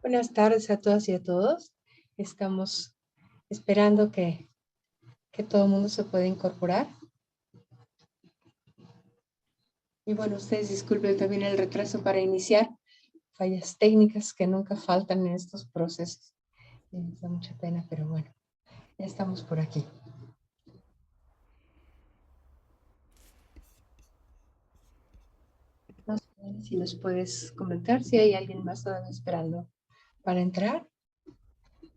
Buenas tardes a todas y a todos. Estamos esperando que todo el mundo se pueda incorporar. Y bueno, ustedes disculpen también el retraso para iniciar. Fallas técnicas que nunca faltan en estos procesos. Me da mucha pena, pero bueno, ya estamos por aquí. No sé si nos puedes comentar si hay alguien más todavía esperando para entrar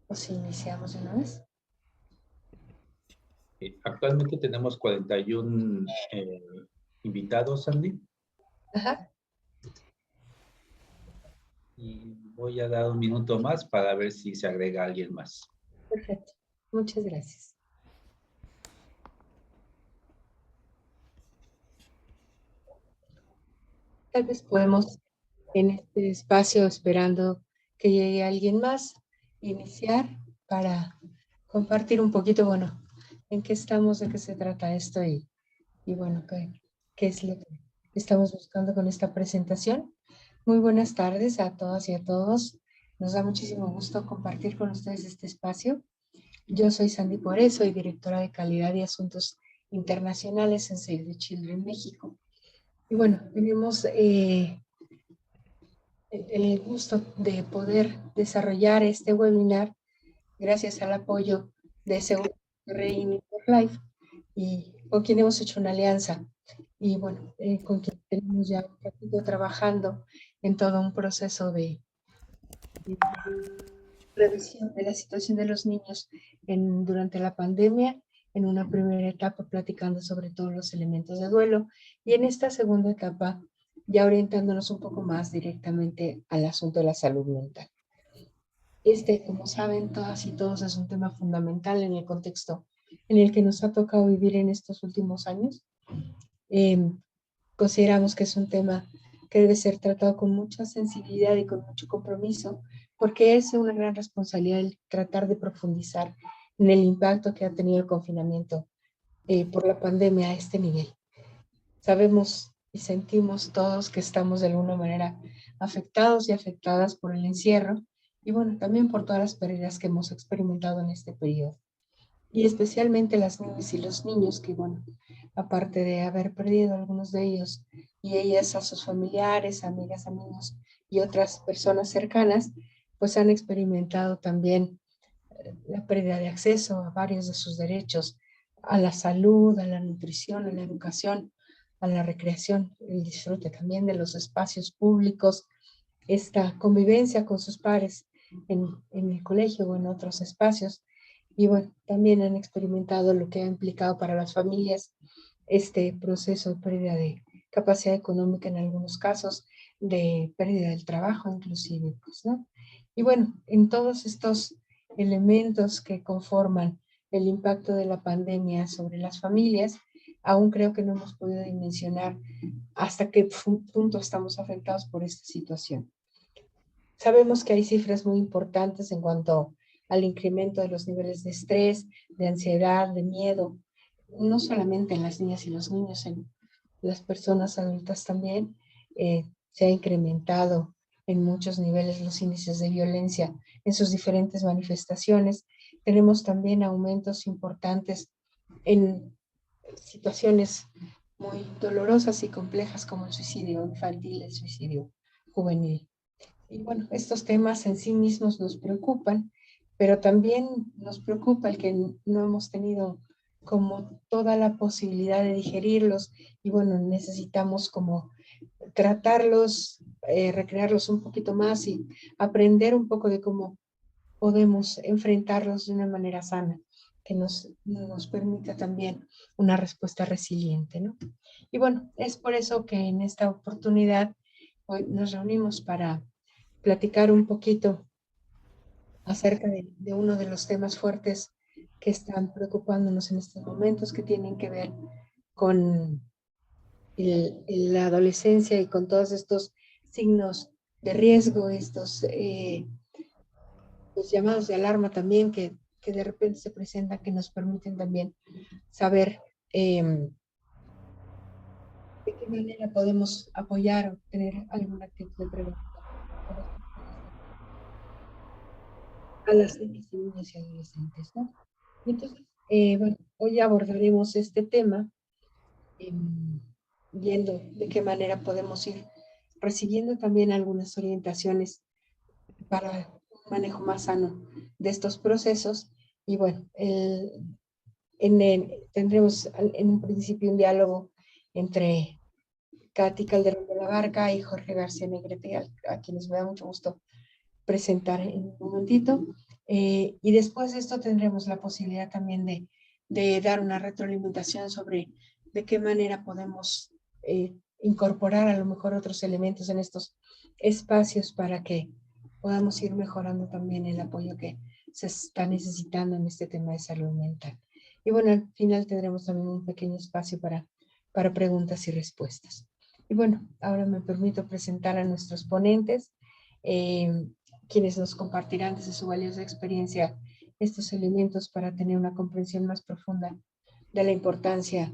o si iniciamos de una vez. Actualmente tenemos 41 invitados, Sandy, Ajá, y voy a dar un minuto más para ver si se agrega alguien más. perfecto. Muchas gracias. Tal vez podemos en este espacio, esperando que llegue alguien más, iniciar para compartir un poquito, bueno, en qué estamos, de qué se trata esto y bueno, qué es lo que estamos buscando con esta presentación. Muy buenas tardes a todas y a todos. Nos da muchísimo gusto compartir con ustedes este espacio. Yo soy Sandy Poré, soy directora de calidad y asuntos internacionales en Save the Children México. Y bueno, tenemos el gusto de poder desarrollar este webinar gracias al apoyo de Seguros for Life y con quien hemos hecho una alianza y bueno, con quien tenemos ya un ratito trabajando en todo un proceso de revisión de la situación de los niños durante la pandemia, en una primera etapa platicando sobre todos los elementos de duelo y en esta segunda etapa ya orientándonos un poco más directamente al asunto de la salud mental. Como saben todas y todos, es un tema fundamental en el contexto en el que nos ha tocado vivir en estos últimos años. Consideramos que es un tema que debe ser tratado con mucha sensibilidad y con mucho compromiso, porque es una gran responsabilidad el tratar de profundizar en el impacto que ha tenido el confinamiento por la pandemia a este nivel. Sabemos y sentimos todos que estamos de alguna manera afectados y afectadas por el encierro y bueno, también por todas las pérdidas que hemos experimentado en este periodo. Y especialmente las niñas y los niños que, bueno, aparte de haber perdido algunos de ellos y ellas a sus familiares, amigas, amigos y otras personas cercanas, pues han experimentado también la pérdida de acceso a varios de sus derechos, a la salud, a la nutrición, a la educación, a la recreación, el disfrute también de los espacios públicos, esta convivencia con sus pares en el colegio o en otros espacios. Y bueno, también han experimentado lo que ha implicado para las familias este proceso de pérdida de capacidad económica en algunos casos, de pérdida del trabajo inclusive, pues, ¿no? Y bueno, en todos estos elementos que conforman el impacto de la pandemia sobre las familias, aún creo que no hemos podido dimensionar hasta qué punto estamos afectados por esta situación. Sabemos que hay cifras muy importantes en cuanto al incremento de los niveles de estrés, de ansiedad, de miedo, no solamente en las niñas y los niños, en las personas adultas también. Se ha incrementado en muchos niveles los índices de violencia en sus diferentes manifestaciones. Tenemos también aumentos importantes en situaciones muy dolorosas y complejas como el suicidio infantil, el suicidio juvenil. Y bueno, estos temas en sí mismos nos preocupan, pero también nos preocupa el que no hemos tenido como toda la posibilidad de digerirlos y bueno, necesitamos como tratarlos, recrearlos un poquito más y aprender un poco de cómo podemos enfrentarlos de una manera sana, que nos permita también una respuesta resiliente, ¿no? Y bueno, es por eso que en esta oportunidad hoy nos reunimos para platicar un poquito acerca de uno de los temas fuertes que están preocupándonos en estos momentos, que tienen que ver con la adolescencia y con todos estos signos de riesgo, estos los llamados de alarma también que de repente se presentan, que nos permiten también saber de qué manera podemos apoyar o tener alguna actitud de prevención. a las niñas y adolescentes, ¿no? Entonces, bueno, hoy abordaremos este tema, em, viendo de qué manera podemos ir recibiendo también algunas orientaciones para un manejo más sano de estos procesos. Y bueno, tendremos en un principio un diálogo entre Katy Calderón de la Barca y Jorge García Negrete, a quienes me da mucho gusto presentar en un momentito. Y después de esto tendremos la posibilidad también de dar una retroalimentación sobre de qué manera podemos incorporar a lo mejor otros elementos en estos espacios para que podamos ir mejorando también el apoyo que se está necesitando en este tema de salud mental. Y bueno, al final tendremos también un pequeño espacio para preguntas y respuestas. Y bueno, ahora me permito presentar a nuestros ponentes, eh, quienes nos compartirán desde su valiosa experiencia estos elementos para tener una comprensión más profunda de la importancia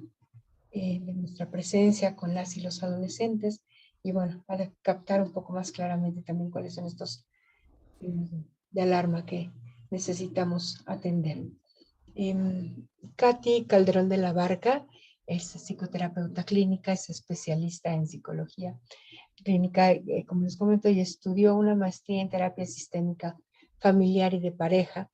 de nuestra presencia con las y los adolescentes y bueno, para captar un poco más claramente también cuáles son estos de alarma que necesitamos atender. Katy Calderón de la Barca es psicoterapeuta clínica, es especialista en psicología clínica, como les comento, y estudió una maestría en terapia sistémica familiar y de pareja,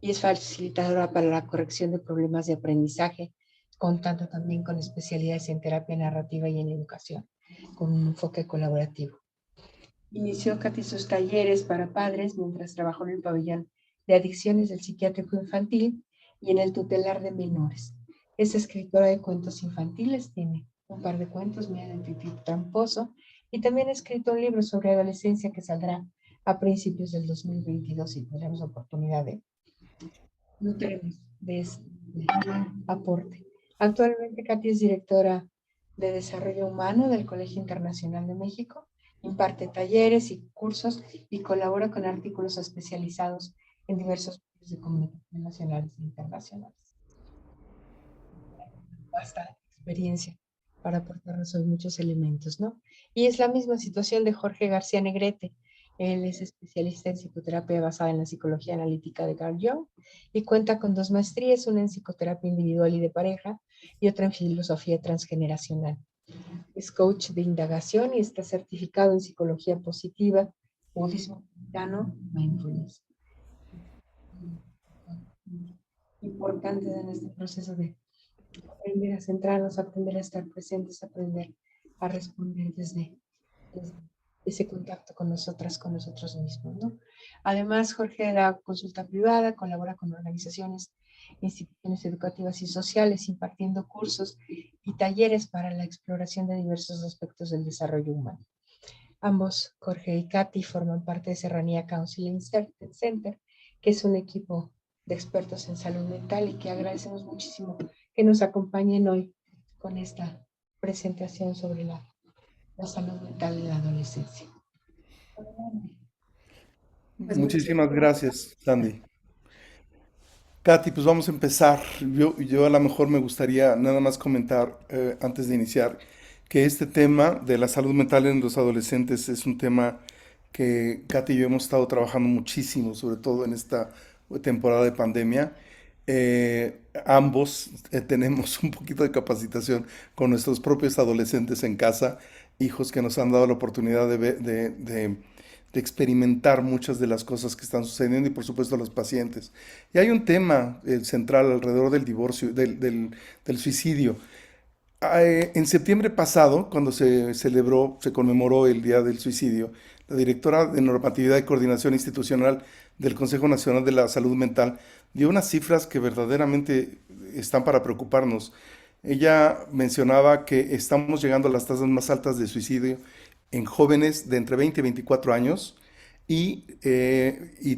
y es facilitadora para la corrección de problemas de aprendizaje, contando también con especialidades en terapia narrativa y en educación, con un enfoque colaborativo. Inició Katy sus talleres para padres mientras trabajó en el pabellón de adicciones del psiquiátrico infantil y en el tutelar de menores. Es escritora de cuentos infantiles, tiene un par de cuentos, Miedo en Pipí Tramposo, y también ha escrito un libro sobre adolescencia que saldrá a principios del 2022 y tendremos oportunidad de nutrirnos de este aporte. Actualmente Katy es directora de Desarrollo Humano del Colegio Internacional de México, imparte talleres y cursos y colabora con artículos especializados en diversos medios de comunicación nacionales e internacionales. Basta experiencia para aportarnos hoy muchos elementos, ¿no? Y es la misma situación de Jorge García Negrete. Él es especialista en psicoterapia basada en la psicología analítica de Carl Jung y cuenta con 2 maestrías, una en psicoterapia individual y de pareja y otra en filosofía transgeneracional. Es coach de indagación y está certificado en psicología positiva, budismo tibetano, mindfulness. Importante en este proceso de aprender a centrarnos, aprender a estar presentes, aprender a responder desde ese contacto con nosotras, con nosotros mismos, ¿no? Además, Jorge da consulta privada, colabora con organizaciones, instituciones educativas y sociales, impartiendo cursos y talleres para la exploración de diversos aspectos del desarrollo humano. Ambos, Jorge y Katy, forman parte de Serranía Counseling Center, que es un equipo de expertos en salud mental y que agradecemos muchísimo que nos acompañen hoy con esta presentación sobre la salud mental en la adolescencia. Pues Muchísimas gracias, Sandy. Katy, pues vamos a empezar. Yo a lo mejor me gustaría nada más comentar antes de iniciar que este tema de la salud mental en los adolescentes es un tema que Katy y yo hemos estado trabajando muchísimo, sobre todo en esta temporada de pandemia. Ambos tenemos un poquito de capacitación con nuestros propios adolescentes en casa, hijos que nos han dado la oportunidad de experimentar muchas de las cosas que están sucediendo y por supuesto los pacientes. Y hay un tema central alrededor del divorcio, del suicidio. En septiembre pasado, cuando se conmemoró el Día del Suicidio, la directora de Normatividad y Coordinación Institucional del Consejo Nacional de la Salud Mental dio unas cifras que verdaderamente están para preocuparnos. Ella mencionaba que estamos llegando a las tasas más altas de suicidio en jóvenes de entre 20 y 24 años y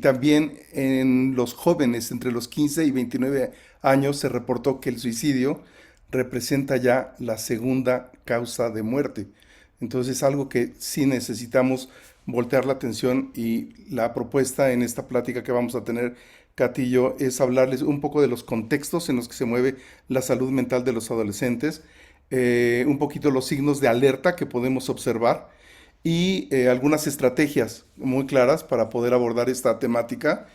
también en los jóvenes entre los 15 y 29 años se reportó que el suicidio representa ya la segunda causa de muerte. Entonces es algo que sí necesitamos voltear la atención y la propuesta en esta plática que vamos a tener, Katy y yo, es hablarles un poco de los contextos en los que se mueve la salud mental de los adolescentes, un poquito los signos de alerta que podemos observar y algunas estrategias muy claras para poder abordar esta temática.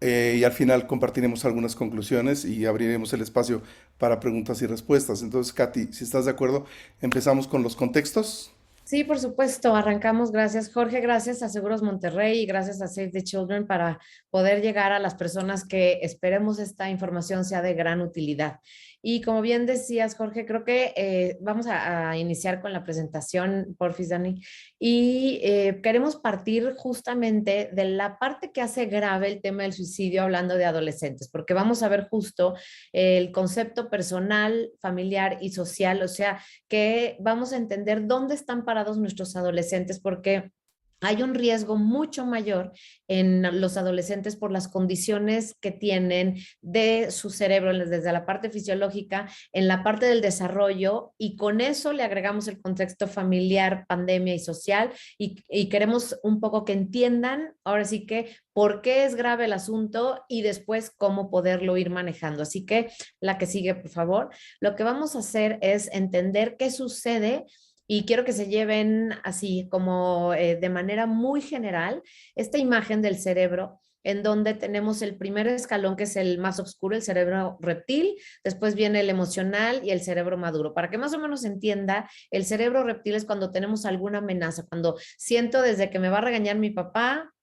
y al final compartiremos algunas conclusiones y abriremos el espacio para preguntas y respuestas. Entonces, Katy, si estás de acuerdo, empezamos con los contextos. Sí, por supuesto, arrancamos. Gracias, Jorge, gracias a Seguros Monterrey y gracias a Save the Children para poder llegar a las personas que esperemos esta información sea de gran utilidad. Y como bien decías, Jorge, creo que vamos a iniciar con la presentación, porfis, Dani, y queremos partir justamente de la parte que hace grave el tema del suicidio hablando de adolescentes, porque vamos a ver justo el concepto personal, familiar y social, o sea, que vamos a entender dónde están parados nuestros adolescentes, porque hay un riesgo mucho mayor en los adolescentes por las condiciones que tienen de su cerebro, desde la parte fisiológica, en la parte del desarrollo, y con eso le agregamos el contexto familiar, pandemia y social, y queremos un poco que entiendan, ahora sí que, por qué es grave el asunto y después cómo poderlo ir manejando. Así que la que sigue, por favor. Lo que vamos a hacer es entender qué sucede y quiero que se lleven así como de manera muy general esta imagen del cerebro en donde tenemos el primer escalón que es el más oscuro, el cerebro reptil, después viene el emocional y el cerebro maduro. Para que más o menos se entienda, el cerebro reptil es cuando tenemos alguna amenaza, cuando siento desde que me va a regañar mi papá,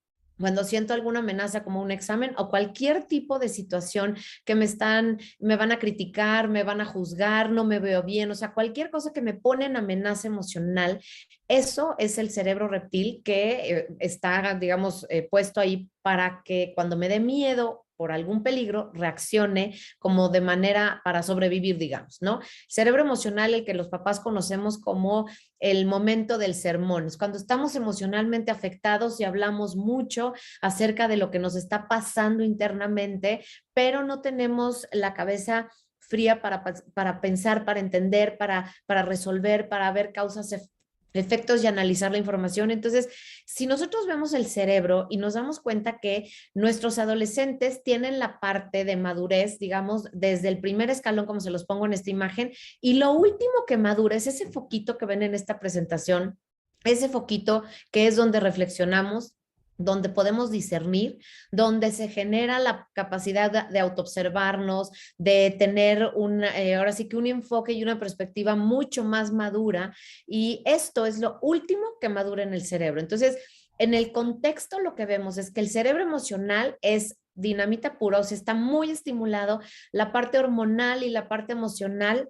cuando siento alguna amenaza como un examen o cualquier tipo de situación que me van a criticar, me van a juzgar, no me veo bien, o sea, cualquier cosa que me pone en amenaza emocional, eso es el cerebro reptil que está, digamos, puesto ahí para que cuando me dé miedo por algún peligro, reaccione como de manera para sobrevivir, digamos, ¿no? Cerebro emocional, el que los papás conocemos como el momento del sermón, es cuando estamos emocionalmente afectados y hablamos mucho acerca de lo que nos está pasando internamente, pero no tenemos la cabeza fría para pensar, para entender, para resolver, para ver causas, efectos y analizar la información. Entonces, si nosotros vemos el cerebro y nos damos cuenta que nuestros adolescentes tienen la parte de madurez, digamos, desde el primer escalón, como se los pongo en esta imagen, y lo último que madura es ese foquito que ven en esta presentación, ese foquito que es donde reflexionamos, donde podemos discernir, donde se genera la capacidad de autoobservarnos, de tener ahora sí que un enfoque y una perspectiva mucho más madura, y esto es lo último que madura en el cerebro. Entonces, en el contexto lo que vemos es que el cerebro emocional es dinamita pura, o sea, está muy estimulado, la parte hormonal y la parte emocional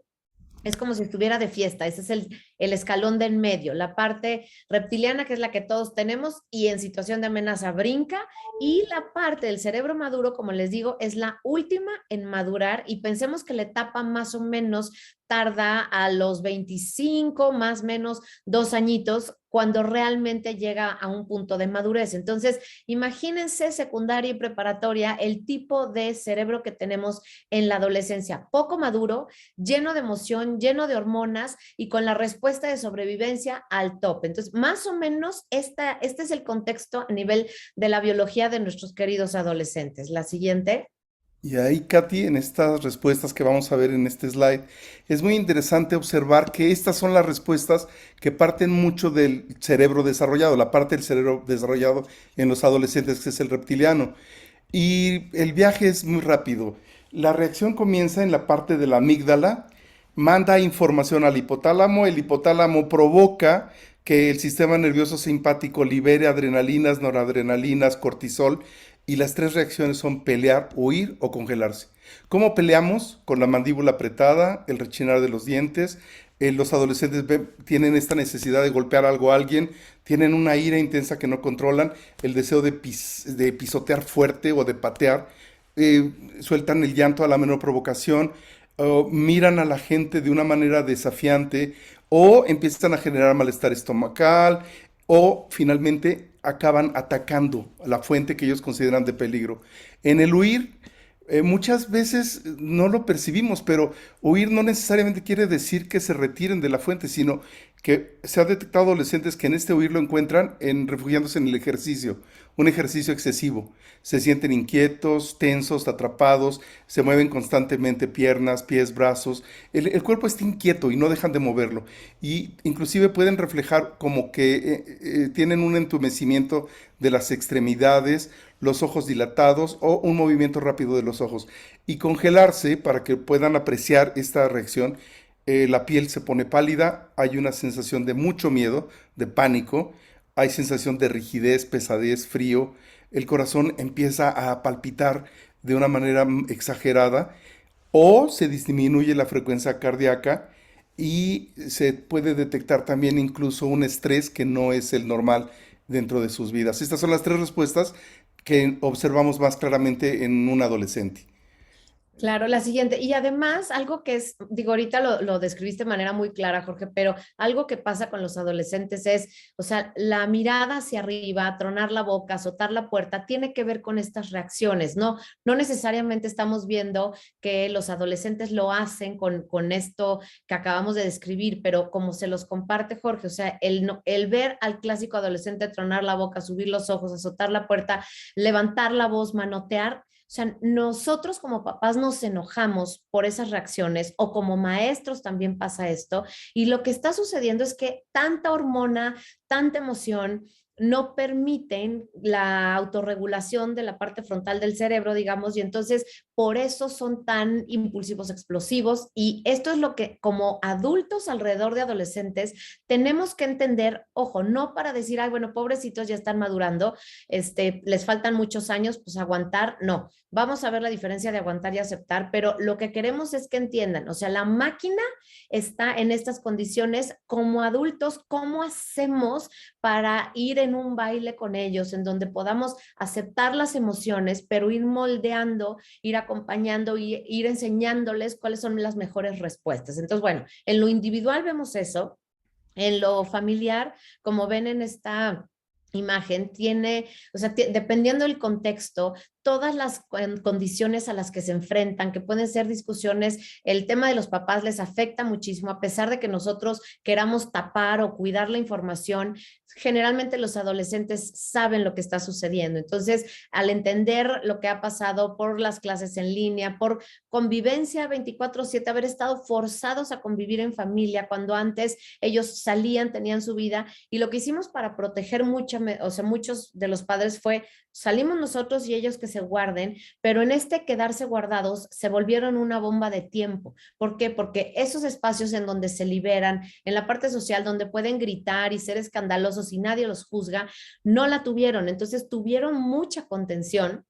es como si estuviera de fiesta. Ese es el escalón de en medio, la parte reptiliana, que es la que todos tenemos y en situación de amenaza brinca, y la parte del cerebro maduro, como les digo, es la última en madurar, y pensemos que la etapa más o menos tarda a los 25, más o menos 2 añitos, cuando realmente llega a un punto de madurez. Entonces, imagínense secundaria y preparatoria, el tipo de cerebro que tenemos en la adolescencia, poco maduro, lleno de emoción, lleno de hormonas y con la respuesta de sobrevivencia al top. Entonces, más o menos este es el contexto a nivel de la biología de nuestros queridos adolescentes. La siguiente. Y ahí, Katy, en estas respuestas que vamos a ver en este slide, es muy interesante observar que estas son las respuestas que parten mucho del cerebro desarrollado, la parte del cerebro desarrollado en los adolescentes, que es el reptiliano. Y el viaje es muy rápido. La reacción comienza en la parte de la amígdala, manda información al hipotálamo, el hipotálamo provoca que el sistema nervioso simpático libere adrenalinas, noradrenalinas, cortisol, y las tres reacciones son pelear, huir o congelarse. ¿Cómo peleamos? Con la mandíbula apretada, el rechinar de los dientes. Los adolescentes tienen esta necesidad de golpear algo a alguien, tienen una ira intensa que no controlan, el deseo de pisotear fuerte o de patear, sueltan el llanto a la menor provocación, miran a la gente de una manera desafiante, o empiezan a generar malestar estomacal, o finalmente acaban atacando a la fuente que ellos consideran de peligro. En el huir, muchas veces no lo percibimos, pero huir no necesariamente quiere decir que se retiren de la fuente, sino que se ha detectado adolescentes que en este huir lo encuentran refugiándose en el ejercicio, un ejercicio excesivo. Se sienten inquietos, tensos, atrapados, se mueven constantemente piernas, pies, brazos. El cuerpo está inquieto y no dejan de moverlo. Y inclusive pueden reflejar como que tienen un entumecimiento de las extremidades, los ojos dilatados o un movimiento rápido de los ojos. Y congelarse para que puedan apreciar esta reacción. La piel se pone pálida, hay una sensación de mucho miedo, de pánico, hay sensación de rigidez, pesadez, frío, el corazón empieza a palpitar de una manera exagerada o se disminuye la frecuencia cardíaca y se puede detectar también incluso un estrés que no es el normal dentro de sus vidas. Estas son las tres respuestas que observamos más claramente en un adolescente. Claro, la siguiente. Y además, algo que es, digo, ahorita lo describiste de manera muy clara, Jorge, pero algo que pasa con los adolescentes es, o sea, la mirada hacia arriba, tronar la boca, azotar la puerta, tiene que ver con estas reacciones, ¿no? No necesariamente estamos viendo que los adolescentes lo hacen con esto que acabamos de describir, pero como se los comparte Jorge, o sea, el ver al clásico adolescente tronar la boca, subir los ojos, azotar la puerta, levantar la voz, manotear. O sea, nosotros como papás nos enojamos por esas reacciones o como maestros también pasa esto y lo que está sucediendo es que tanta hormona, tanta emoción no permiten la autorregulación de la parte frontal del cerebro, digamos, y entonces por eso son tan impulsivos, explosivos, y esto es lo que como adultos alrededor de adolescentes tenemos que entender, ojo, no para decir, ay, bueno, pobrecitos ya están madurando, les faltan muchos años, pues aguantar, no, vamos a ver la diferencia de aguantar y aceptar, pero lo que queremos es que entiendan, o sea, la máquina está en estas condiciones como adultos, ¿cómo hacemos para ir en un baile con ellos, en donde podamos aceptar las emociones, pero ir moldeando, ir acompañando y ir enseñándoles cuáles son las mejores respuestas? Entonces, bueno, en lo individual vemos eso, en lo familiar, como ven en esta imagen, tiene, o sea, dependiendo del contexto, todas las condiciones a las que se enfrentan, que pueden ser discusiones, el tema de los papás les afecta muchísimo, a pesar de que nosotros queramos tapar o cuidar la información, generalmente los adolescentes saben lo que está sucediendo. Entonces, al entender lo que ha pasado por las clases en línea, por convivencia 24/7, haber estado forzados a convivir en familia, cuando antes ellos salían, tenían su vida, y lo que hicimos para proteger muchos de los padres fue, salimos nosotros y ellos que se guarden, pero en este quedarse guardados se volvieron una bomba de tiempo. ¿Por qué? Porque esos espacios en donde se liberan, en la parte social donde pueden gritar y ser escandalosos y nadie los juzga, no la tuvieron. Entonces tuvieron mucha contención.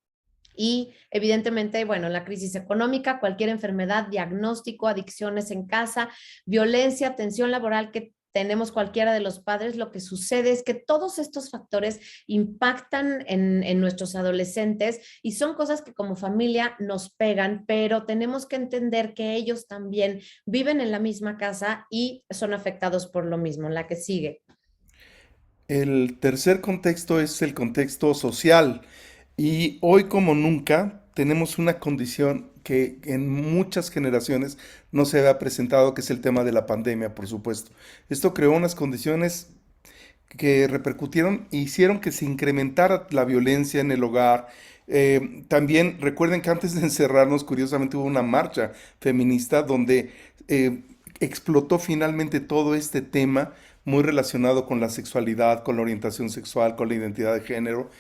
Y evidentemente, bueno, la crisis económica, cualquier enfermedad, diagnóstico, adicciones en casa, violencia, tensión laboral que tenemos cualquiera de los padres, lo que sucede es que todos estos factores impactan en nuestros adolescentes y son cosas que como familia nos pegan, pero tenemos que entender que ellos también viven en la misma casa y son afectados por lo mismo. La que sigue. El tercer contexto es el contexto social. Y hoy como nunca tenemos una condición que en muchas generaciones no se había presentado, que es el tema de la pandemia, por supuesto. Esto creó unas condiciones que repercutieron e hicieron que se incrementara la violencia en el hogar. También recuerden que antes de encerrarnos, curiosamente hubo una marcha feminista donde explotó finalmente todo este tema muy relacionado con la sexualidad, con la orientación sexual, con la identidad de género.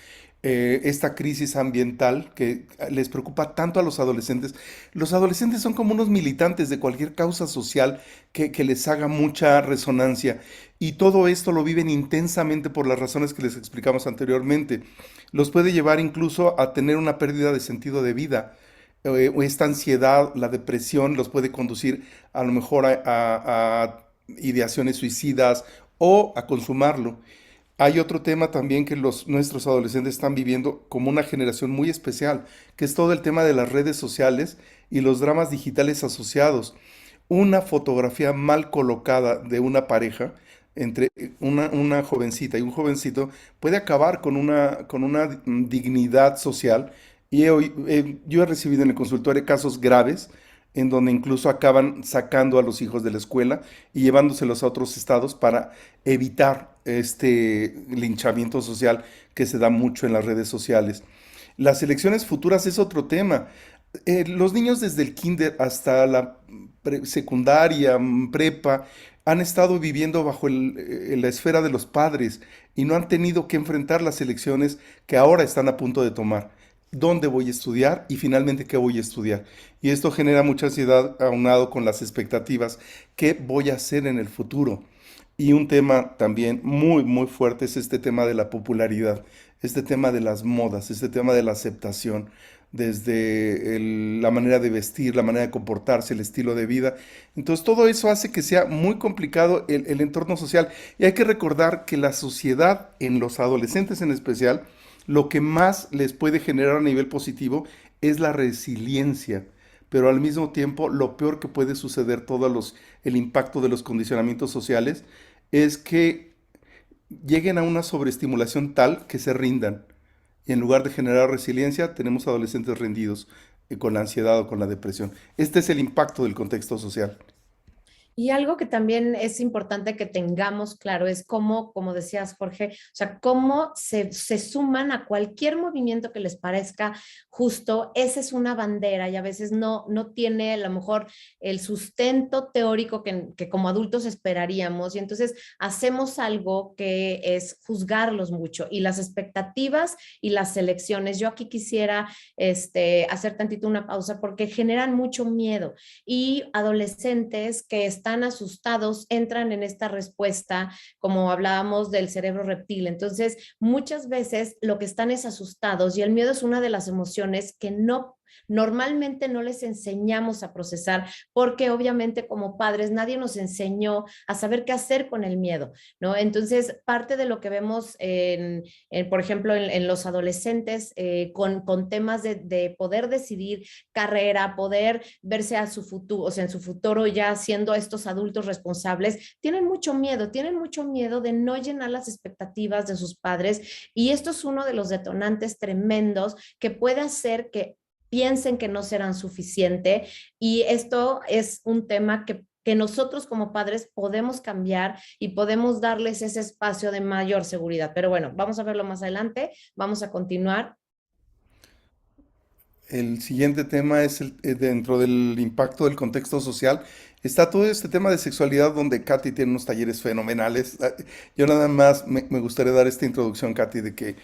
Esta crisis ambiental que les preocupa tanto a los adolescentes. Los adolescentes son como unos militantes de cualquier causa social que les haga mucha resonancia, y todo esto lo viven intensamente por las razones que les explicamos anteriormente. Los puede llevar incluso a tener una pérdida de sentido de vida. O esta ansiedad, la depresión los puede conducir a lo mejor a ideaciones suicidas o a consumarlo. Hay otro tema también que nuestros adolescentes están viviendo como una generación muy especial, que es todo el tema de las redes sociales y los dramas digitales asociados. Una fotografía mal colocada de una pareja entre una jovencita y un jovencito puede acabar con una dignidad social. Y yo he recibido en el consultorio casos graves en donde incluso acaban sacando a los hijos de la escuela y llevándoselos a otros estados para evitar este linchamiento social que se da mucho en las redes sociales. Las elecciones futuras es otro tema. Los niños desde el kinder hasta la secundaria, prepa, han estado viviendo bajo la esfera de los padres y no han tenido que enfrentar las elecciones que ahora están a punto de tomar. ¿Dónde voy a estudiar? Y finalmente, ¿qué voy a estudiar? Y esto genera mucha ansiedad aunado con las expectativas. ¿Qué voy a hacer en el futuro? Y un tema también muy, muy fuerte es este tema de la popularidad, este tema de las modas, este tema de la aceptación, desde la manera de vestir, la manera de comportarse, el estilo de vida. Entonces todo eso hace que sea muy complicado el entorno social. Y hay que recordar que la sociedad, en los adolescentes en especial, lo que más les puede generar a nivel positivo es la resiliencia. Pero al mismo tiempo, lo peor que puede suceder, el impacto de los condicionamientos sociales, es que lleguen a una sobreestimulación tal que se rindan. Y en lugar de generar resiliencia, tenemos adolescentes rendidos con la ansiedad o con la depresión. Este es el impacto del contexto social. Y algo que también es importante que tengamos claro es cómo, como decías, Jorge, o sea, cómo se suman a cualquier movimiento que les parezca justo. Esa es una bandera y a veces no tiene a lo mejor el sustento teórico que como adultos esperaríamos. Y entonces hacemos algo que es juzgarlos mucho y las expectativas y las elecciones. Yo aquí quisiera hacer tantito una pausa porque generan mucho miedo y adolescentes que están asustados entran en esta respuesta, como hablábamos del cerebro reptil. Entonces, muchas veces lo que están es asustados y el miedo es una de las emociones que normalmente no les enseñamos a procesar porque obviamente como padres nadie nos enseñó a saber qué hacer con el miedo, ¿no? Entonces, parte de lo que vemos por ejemplo, en los adolescentes con temas de poder decidir carrera, poder verse a su futuro, o sea, en su futuro ya siendo estos adultos responsables, tienen mucho miedo de no llenar las expectativas de sus padres y esto es uno de los detonantes tremendos que puede hacer que piensen que no serán suficiente y esto es un tema que nosotros como padres podemos cambiar y podemos darles ese espacio de mayor seguridad. Pero bueno, vamos a verlo más adelante, vamos a continuar. El siguiente tema es dentro del impacto del contexto social. Está todo este tema de sexualidad donde Katy tiene unos talleres fenomenales. Yo nada más me gustaría dar esta introducción, Katy, de que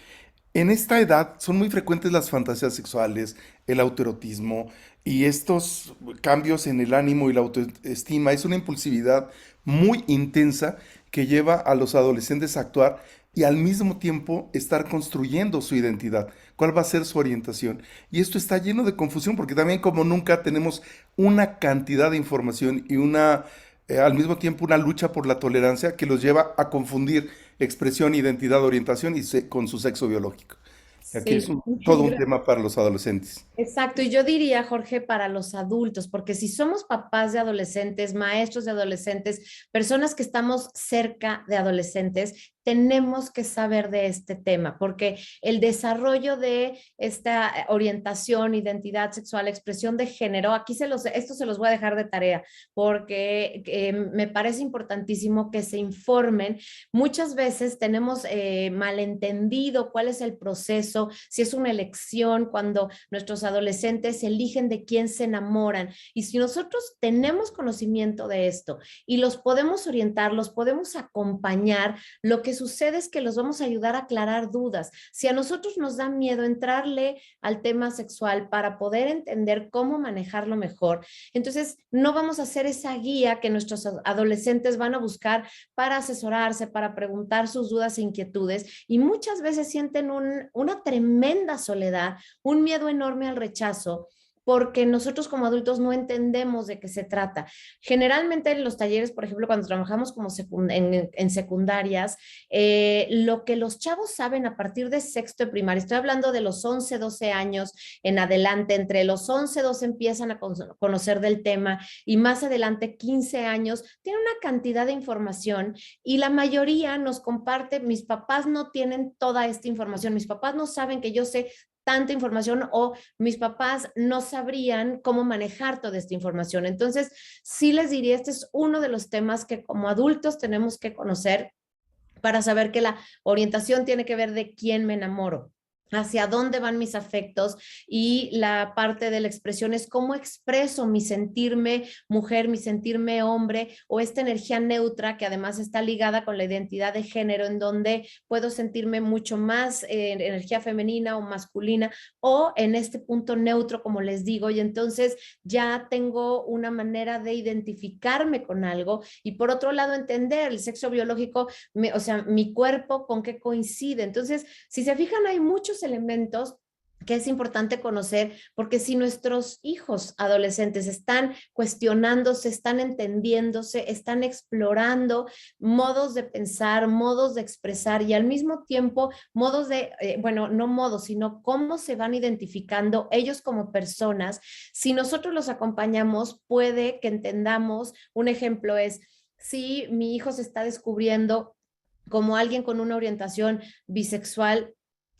en esta edad son muy frecuentes las fantasías sexuales, el autoerotismo y estos cambios en el ánimo y la autoestima. Es una impulsividad muy intensa que lleva a los adolescentes a actuar y al mismo tiempo estar construyendo su identidad. ¿Cuál va a ser su orientación? Y esto está lleno de confusión porque también como nunca tenemos una cantidad de información y al mismo tiempo una lucha por la tolerancia que los lleva a confundir expresión, identidad, orientación con su sexo biológico. Aquí es Sí, todo un tema para los adolescentes. exacto, y yo diría, Jorge, para los adultos, porque si somos papás de adolescentes, maestros de adolescentes, personas que estamos cerca de adolescentes, tenemos que saber de este tema, porque el desarrollo de esta orientación, identidad sexual, expresión de género, esto se los voy a dejar de tarea, porque me parece importantísimo que se informen. Muchas veces tenemos malentendido cuál es el proceso, si es una elección, cuando nuestros adolescentes eligen de quién se enamoran. Y si nosotros tenemos conocimiento de esto y los podemos orientar, los podemos acompañar, lo que sucede es que los vamos a ayudar a aclarar dudas. Si a nosotros nos da miedo entrarle al tema sexual para poder entender cómo manejarlo mejor, entonces no vamos a hacer esa guía que nuestros adolescentes van a buscar para asesorarse, para preguntar sus dudas e inquietudes y muchas veces sienten una tremenda soledad, un miedo enorme al rechazo, porque nosotros como adultos no entendemos de qué se trata. Generalmente en los talleres, por ejemplo, cuando trabajamos como en secundarias, lo que los chavos saben a partir de sexto de primaria, estoy hablando de los 11, 12 años en adelante, entre los 11, 12 empiezan a conocer del tema y más adelante 15 años, tienen una cantidad de información y la mayoría nos comparte, mis papás no tienen toda esta información, mis papás no saben que yo sé tanta información o mis papás no sabrían cómo manejar toda esta información. Entonces, sí les diría, este es uno de los temas que como adultos tenemos que conocer para saber que la orientación tiene que ver de quién me enamoro. hacia dónde van mis afectos, y la parte de la expresión es cómo expreso mi sentirme mujer, mi sentirme hombre, o esta energía neutra que además está ligada con la identidad de género, en donde puedo sentirme mucho más energía femenina o masculina, o en este punto neutro, como les digo, y entonces ya tengo una manera de identificarme con algo. Y por otro lado, entender el sexo biológico, o sea, mi cuerpo con qué coincide. Entonces, si se fijan, hay muchos elementos que es importante conocer, porque si nuestros hijos adolescentes están cuestionándose, están entendiéndose, están explorando modos de pensar, modos de expresar, y al mismo tiempo modos de, bueno, no modos, sino cómo se van identificando ellos como personas, si nosotros los acompañamos, puede que entendamos. Un ejemplo es, si mi hijo se está descubriendo como alguien con una orientación bisexual,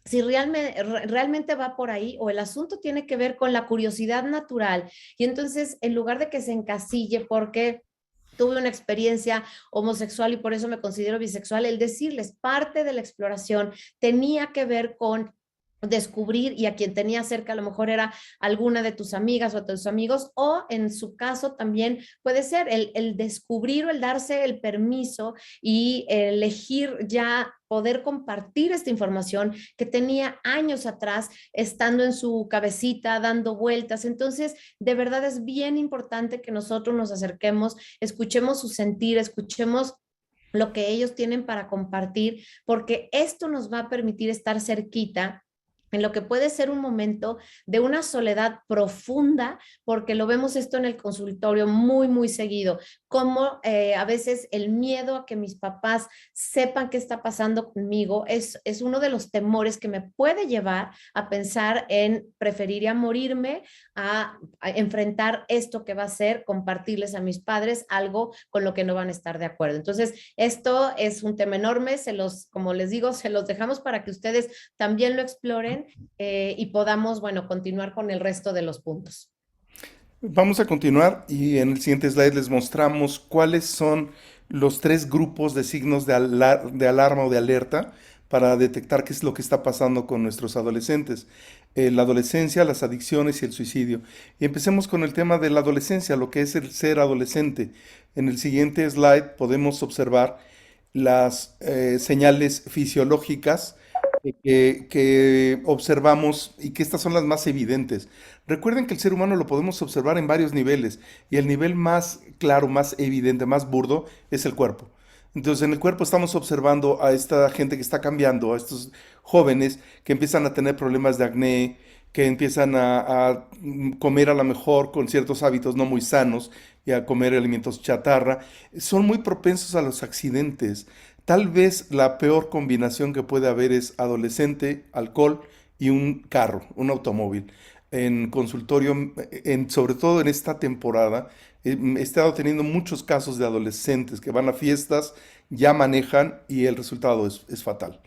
si realmente va por ahí, o el asunto tiene que ver con la curiosidad natural, y entonces en lugar de que se encasille porque tuve una experiencia homosexual y por eso me considero bisexual, el decirles parte de la exploración tenía que ver con descubrir, y a quien tenía cerca a lo mejor era alguna de tus amigas o tus amigos, o en su caso también puede ser el descubrir o el darse el permiso y elegir ya poder compartir esta información que tenía años atrás estando en su cabecita, dando vueltas. Entonces, de verdad es bien importante que nosotros nos acerquemos, escuchemos su sentir, escuchemos lo que ellos tienen para compartir, porque esto nos va a permitir estar cerquita en lo que puede ser un momento de una soledad profunda, porque lo vemos esto en el consultorio muy, muy seguido, como a veces el miedo a que mis papás sepan qué está pasando conmigo es uno de los temores que me puede llevar a pensar en preferiría morirme a enfrentar esto que va a ser compartirles a mis padres algo con lo que no van a estar de acuerdo. Entonces, esto es un tema enorme, como les digo, se los dejamos para que ustedes también lo exploren y podamos, bueno, continuar con el resto de los puntos. Vamos a continuar y en el siguiente slide les mostramos cuáles son los 3 grupos de signos de alarma o de alerta para detectar qué es lo que está pasando con nuestros adolescentes. La adolescencia, las adicciones y el suicidio. Y empecemos con el tema de la adolescencia, lo que es el ser adolescente. En el siguiente slide podemos observar las señales fisiológicas que observamos y que estas son las más evidentes. Recuerden que el ser humano lo podemos observar en varios niveles y el nivel más claro, más evidente, más burdo es el cuerpo. Entonces en el cuerpo estamos observando a esta gente que está cambiando, a estos jóvenes que empiezan a tener problemas de acné, que empiezan a comer a lo mejor con ciertos hábitos no muy sanos y a comer alimentos chatarra. Son muy propensos a los accidentes. Tal vez la peor combinación que puede haber es adolescente, alcohol y un carro, un automóvil. En consultorio, sobre todo en esta temporada, he estado teniendo muchos casos de adolescentes que van a fiestas, ya manejan y el resultado es fatal.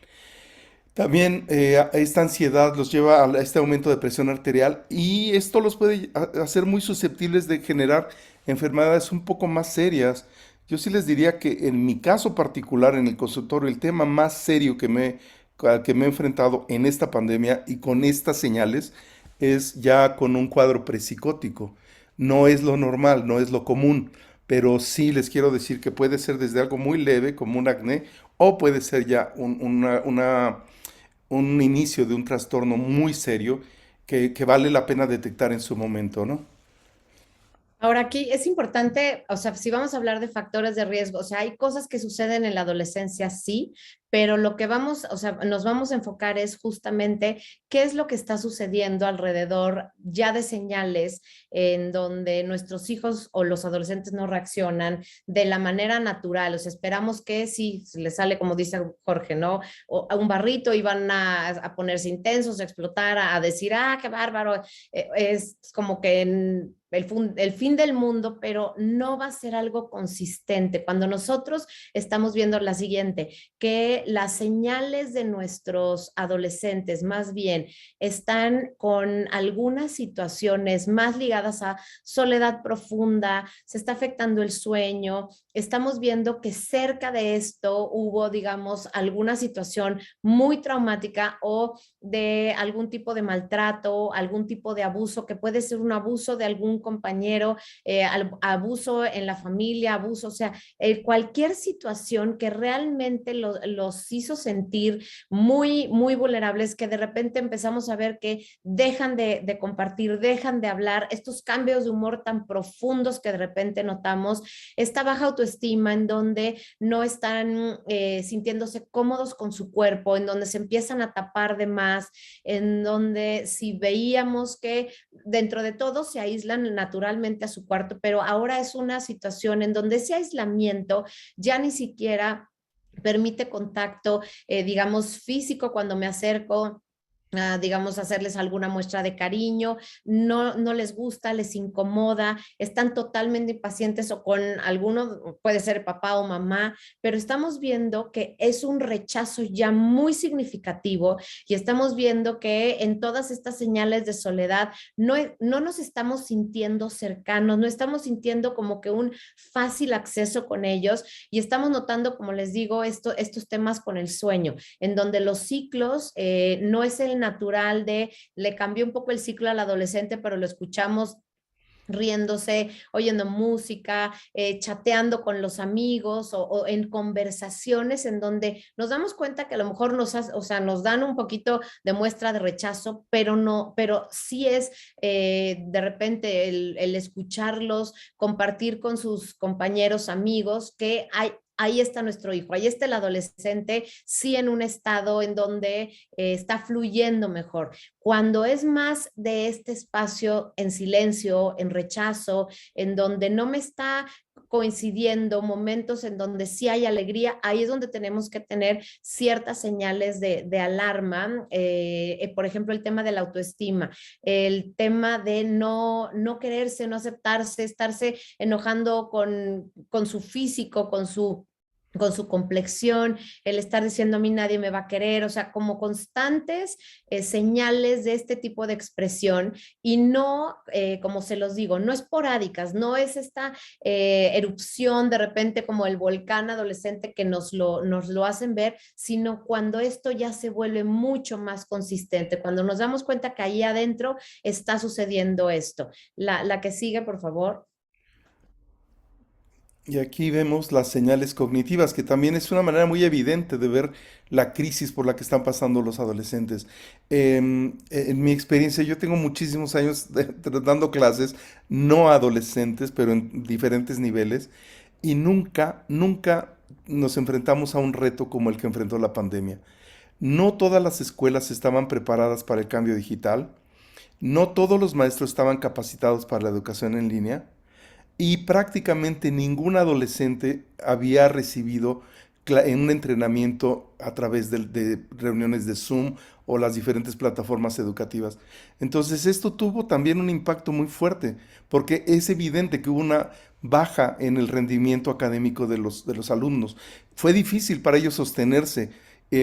También esta ansiedad los lleva a este aumento de presión arterial y esto los puede hacer muy susceptibles de generar enfermedades un poco más serias. Yo sí les diría que en mi caso particular, en el consultorio, el tema más serio al que me he enfrentado en esta pandemia y con estas señales es ya con un cuadro prepsicótico. No es lo normal, no es lo común, pero sí les quiero decir que puede ser desde algo muy leve como un acné o puede ser ya un inicio de un trastorno muy serio que vale la pena detectar en su momento, ¿no? Ahora aquí es importante, o sea, si vamos a hablar de factores de riesgo, o sea, hay cosas que suceden en la adolescencia, sí, pero lo que vamos, o sea, nos vamos a enfocar es justamente qué es lo que está sucediendo alrededor ya de señales en donde nuestros hijos o los adolescentes no reaccionan de la manera natural. O sea, esperamos que si les sale, como dice Jorge, ¿no? O a un barrito y van a ponerse intensos, a explotar, a decir, ah, qué bárbaro. Es como que el fin del mundo, pero no va a ser algo consistente. Cuando nosotros estamos viendo la siguiente, que que las señales de nuestros adolescentes más bien están con algunas situaciones más ligadas a soledad profunda, se está afectando el sueño, estamos viendo que cerca de esto hubo, digamos, alguna situación muy traumática o de algún tipo de maltrato, algún tipo de abuso, que puede ser un abuso de algún compañero, abuso en la familia, abuso, o sea, cualquier situación que realmente los hizo sentir muy, muy vulnerables, que de repente empezamos a ver que dejan de compartir, dejan de hablar, estos cambios de humor tan profundos que de repente notamos, esta baja autoestima en donde no están sintiéndose cómodos con su cuerpo, en donde se empiezan a tapar de más, en donde si veíamos que dentro de todo se aíslan naturalmente a su cuarto, pero ahora es una situación en donde ese aislamiento ya ni siquiera permite contacto, digamos, físico cuando me acerco. Digamos, hacerles alguna muestra de cariño, no les gusta, les incomoda, están totalmente impacientes o con alguno, puede ser papá o mamá, pero estamos viendo que es un rechazo ya muy significativo y estamos viendo que en todas estas señales de soledad no nos estamos sintiendo cercanos, no estamos sintiendo como que un fácil acceso con ellos y estamos notando, como les digo, estos temas con el sueño, en donde los ciclos no es el natural de le cambió un poco el ciclo al adolescente, pero lo escuchamos riéndose, oyendo música, chateando con los amigos o en conversaciones en donde nos damos cuenta que a lo mejor nos dan un poquito de muestra de rechazo, pero sí es de repente el escucharlos, compartir con sus compañeros, amigos, que ahí está nuestro hijo, ahí está el adolescente, sí en un estado en donde está fluyendo mejor. Cuando es más de este espacio en silencio, en rechazo, en donde no me está coincidiendo momentos en donde sí hay alegría, ahí es donde tenemos que tener ciertas señales de alarma, por ejemplo, el tema de la autoestima, el tema de no quererse, no aceptarse, estarse enojando con su físico, con su complexión, el estar diciendo a mí nadie me va a querer, o sea, como constantes señales de este tipo de expresión y no, como se los digo, no esporádicas, no es esta erupción de repente como el volcán adolescente que nos lo hacen ver, sino cuando esto ya se vuelve mucho más consistente, cuando nos damos cuenta que ahí adentro está sucediendo esto. La que sigue, por favor. Y aquí vemos las señales cognitivas, que también es una manera muy evidente de ver la crisis por la que están pasando los adolescentes. En mi experiencia, yo tengo muchísimos años dando clases, no a adolescentes, pero en diferentes niveles, y nunca nos enfrentamos a un reto como el que enfrentó la pandemia. No todas las escuelas estaban preparadas para el cambio digital, no todos los maestros estaban capacitados para la educación en línea, y prácticamente ningún adolescente había recibido un entrenamiento a través de reuniones de Zoom o las diferentes plataformas educativas. Entonces esto tuvo también un impacto muy fuerte, porque es evidente que hubo una baja en el rendimiento académico de los alumnos. Fue difícil para ellos sostenerse.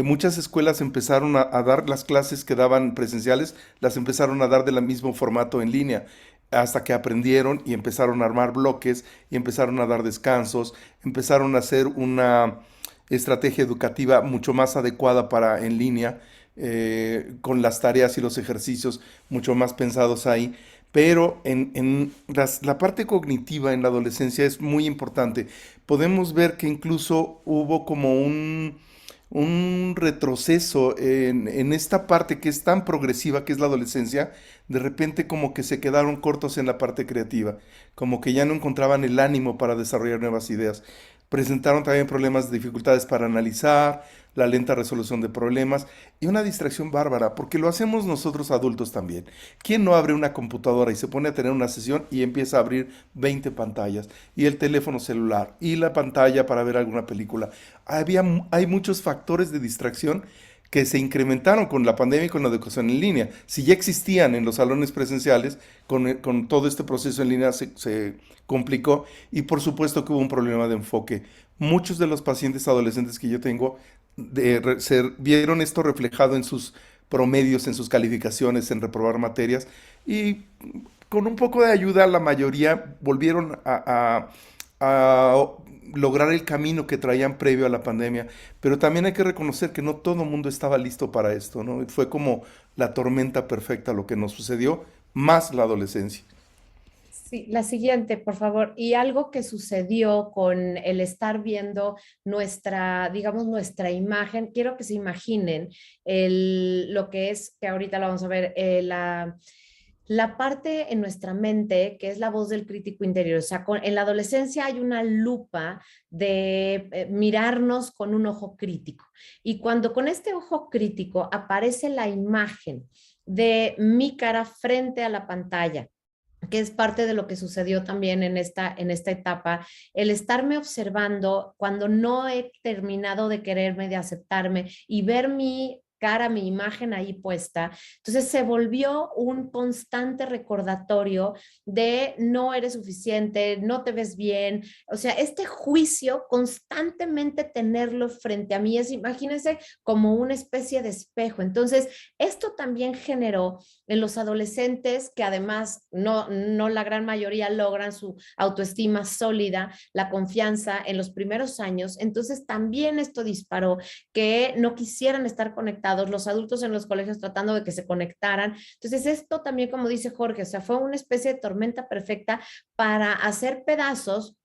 Muchas escuelas empezaron a dar las clases que daban presenciales, las empezaron a dar del mismo formato en línea, hasta que aprendieron y empezaron a armar bloques y empezaron a dar descansos, empezaron a hacer una estrategia educativa mucho más adecuada para en línea, con las tareas y los ejercicios mucho más pensados ahí. Pero la parte cognitiva en la adolescencia es muy importante. Podemos ver que incluso hubo como un retroceso en esta parte que es tan progresiva, que es la adolescencia. De repente como que se quedaron cortos en la parte creativa, como que ya no encontraban el ánimo para desarrollar nuevas ideas. Presentaron también problemas, dificultades para analizar, la lenta resolución de problemas y una distracción bárbara, porque lo hacemos nosotros adultos también. ¿Quién no abre una computadora y se pone a tener una sesión y empieza a abrir 20 pantallas y el teléfono celular y la pantalla para ver alguna película? Hay muchos factores de distracción que se incrementaron con la pandemia y con la educación en línea. Si ya existían en los salones presenciales, con todo este proceso en línea se complicó y por supuesto que hubo un problema de enfoque. Muchos de los pacientes adolescentes que yo tengo vieron esto reflejado en sus promedios, en sus calificaciones, en reprobar materias, y con un poco de ayuda la mayoría volvieron a lograr el camino que traían previo a la pandemia, pero también hay que reconocer que no todo el mundo estaba listo para esto, ¿no? Fue como la tormenta perfecta lo que nos sucedió, más la adolescencia. Sí, la siguiente, por favor. Y algo que sucedió con el estar viendo nuestra, digamos, nuestra imagen, quiero que se imaginen lo que es, que ahorita lo vamos a ver, la parte en nuestra mente que es la voz del crítico interior. O sea, en la adolescencia hay una lupa de mirarnos con un ojo crítico. Y cuando con este ojo crítico aparece la imagen de mi cara frente a la pantalla, que es parte de lo que sucedió también en esta etapa, el estarme observando cuando no he terminado de quererme, de aceptarme y ver mi cara, mi imagen ahí puesta. Entonces se volvió un constante recordatorio de no eres suficiente, no te ves bien. O sea, este juicio constantemente tenerlo frente a mí es, imagínense, como una especie de espejo. Entonces, esto también generó en los adolescentes que además no la gran mayoría logran su autoestima sólida, la confianza en los primeros años. Entonces también esto disparó que no quisieran estar conectados, los adultos en los colegios tratando de que se conectaran. Entonces esto también, como dice Jorge, o sea, fue una especie de tormenta perfecta para hacer pedazos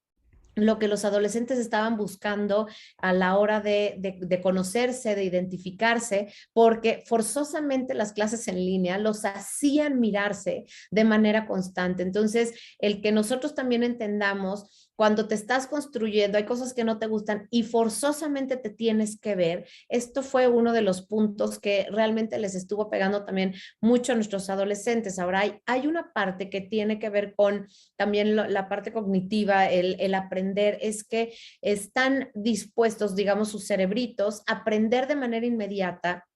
lo que los adolescentes estaban buscando a la hora de conocerse, de identificarse, porque forzosamente las clases en línea los hacían mirarse de manera constante. Entonces, el que nosotros también entendamos cuando te estás construyendo, hay cosas que no te gustan y forzosamente te tienes que ver. Esto fue uno de los puntos que realmente les estuvo pegando también mucho a nuestros adolescentes. Ahora hay una parte que tiene que ver con también la parte cognitiva, el aprender, es que están dispuestos, digamos, sus cerebritos a aprender de manera inmediata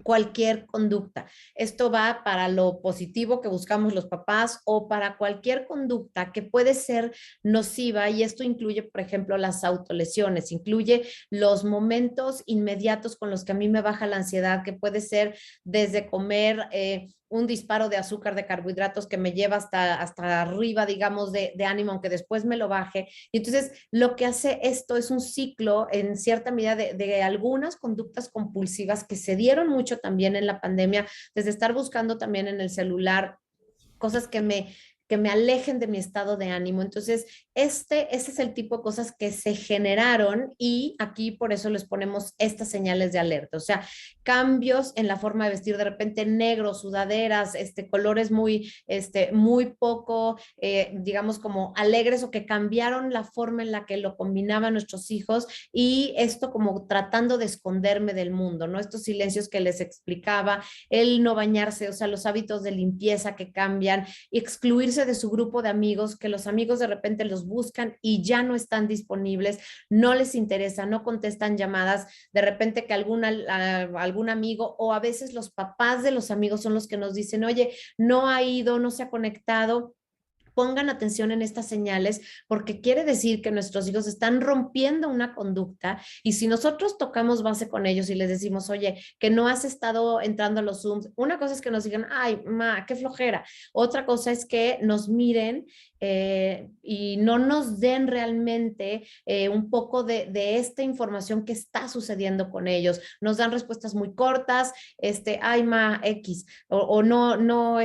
cualquier conducta. Esto va para lo positivo que buscamos los papás o para cualquier conducta que puede ser nociva, y esto incluye, por ejemplo, las autolesiones, incluye los momentos inmediatos con los que a mí me baja la ansiedad, que puede ser desde comer un disparo de azúcar, de carbohidratos que me lleva hasta arriba, digamos, de ánimo, aunque después me lo baje. Y entonces lo que hace esto es un ciclo en cierta medida de algunas conductas compulsivas que se dieron mucho también en la pandemia, desde estar buscando también en el celular cosas que me alejen de mi estado de ánimo. Entonces, ese es el tipo de cosas que se generaron y aquí por eso les ponemos estas señales de alerta. O sea, cambios en la forma de vestir, de repente negro, sudaderas, colores muy poco, digamos, como alegres o que cambiaron la forma en la que lo combinaban nuestros hijos y esto como tratando de esconderme del mundo, ¿no? Estos silencios que les explicaba, el no bañarse, o sea, los hábitos de limpieza que cambian, excluirse de su grupo de amigos, que los amigos de repente los buscan y ya no están disponibles, no les interesa, no contestan llamadas, de repente que algún amigo o a veces los papás de los amigos son los que nos dicen, oye, no ha ido, no se ha conectado. Pongan atención en estas señales porque quiere decir que nuestros hijos están rompiendo una conducta y si nosotros tocamos base con ellos y les decimos, oye, que no has estado entrando a los Zooms, una cosa es que nos digan, ay, ma, qué flojera. Otra cosa es que nos miren y no nos den realmente un poco de esta información que está sucediendo con ellos. Nos dan respuestas muy cortas, ay, ma, X, o no, no,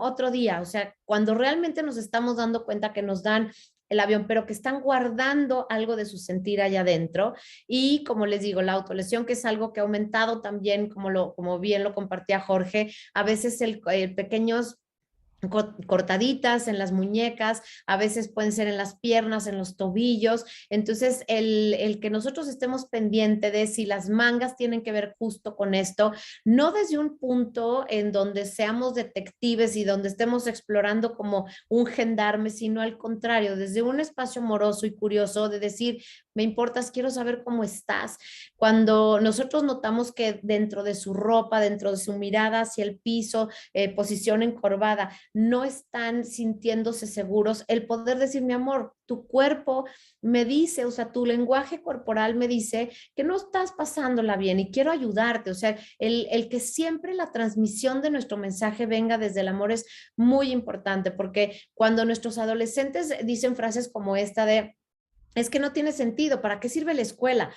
otro día. O sea, cuando realmente nos estamos dando cuenta que nos dan el avión, pero que están guardando algo de su sentir allá adentro. Y como les digo, la autolesión, que es algo que ha aumentado también, como bien lo compartía Jorge, a veces el pequeños cortaditas en las muñecas, a veces pueden ser en las piernas, en los tobillos. Entonces, el que nosotros estemos pendiente de si las mangas tienen que ver justo con esto, no desde un punto en donde seamos detectives y donde estemos explorando como un gendarme, sino al contrario, desde un espacio amoroso y curioso de decir, me importas, quiero saber cómo estás. Cuando nosotros notamos que dentro de su ropa, dentro de su mirada hacia el piso, posición encorvada, no están sintiéndose seguros, el poder decir, mi amor, tu cuerpo me dice, o sea, tu lenguaje corporal me dice que no estás pasándola bien y quiero ayudarte. O sea, el que siempre la transmisión de nuestro mensaje venga desde el amor es muy importante, porque cuando nuestros adolescentes dicen frases como esta de, es que no tiene sentido, ¿para qué sirve la escuela?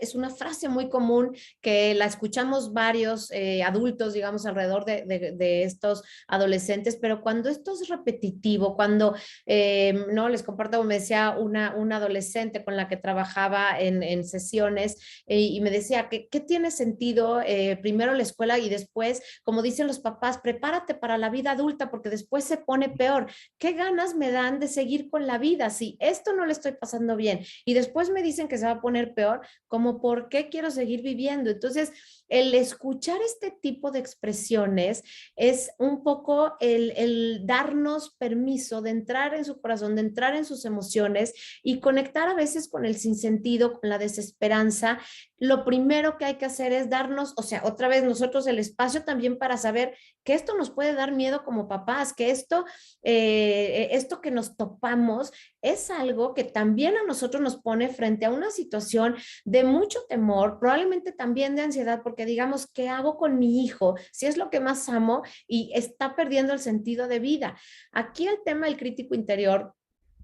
Es una frase muy común que la escuchamos varios adultos, digamos, alrededor de estos adolescentes, pero cuando esto es repetitivo, cuando, no, les comparto, como me decía una adolescente con la que trabajaba en sesiones y me decía que qué tiene sentido primero la escuela y después, como dicen los papás, prepárate para la vida adulta porque después se pone peor. ¿Qué ganas me dan de seguir con la vida si esto no le estoy pasando bien y después me dicen que se va a poner peor? Como por qué quiero seguir viviendo. Entonces, el escuchar este tipo de expresiones es un poco el darnos permiso de entrar en su corazón, de entrar en sus emociones y conectar a veces con el sinsentido, con la desesperanza. Lo primero que hay que hacer es darnos, o sea, otra vez nosotros el espacio también para saber que esto nos puede dar miedo como papás, que esto que nos topamos es algo que también a nosotros nos pone frente a una situación de mucho temor, probablemente también de ansiedad, porque digamos, ¿qué hago con mi hijo? Si es lo que más amo y está perdiendo el sentido de vida. Aquí el tema del crítico interior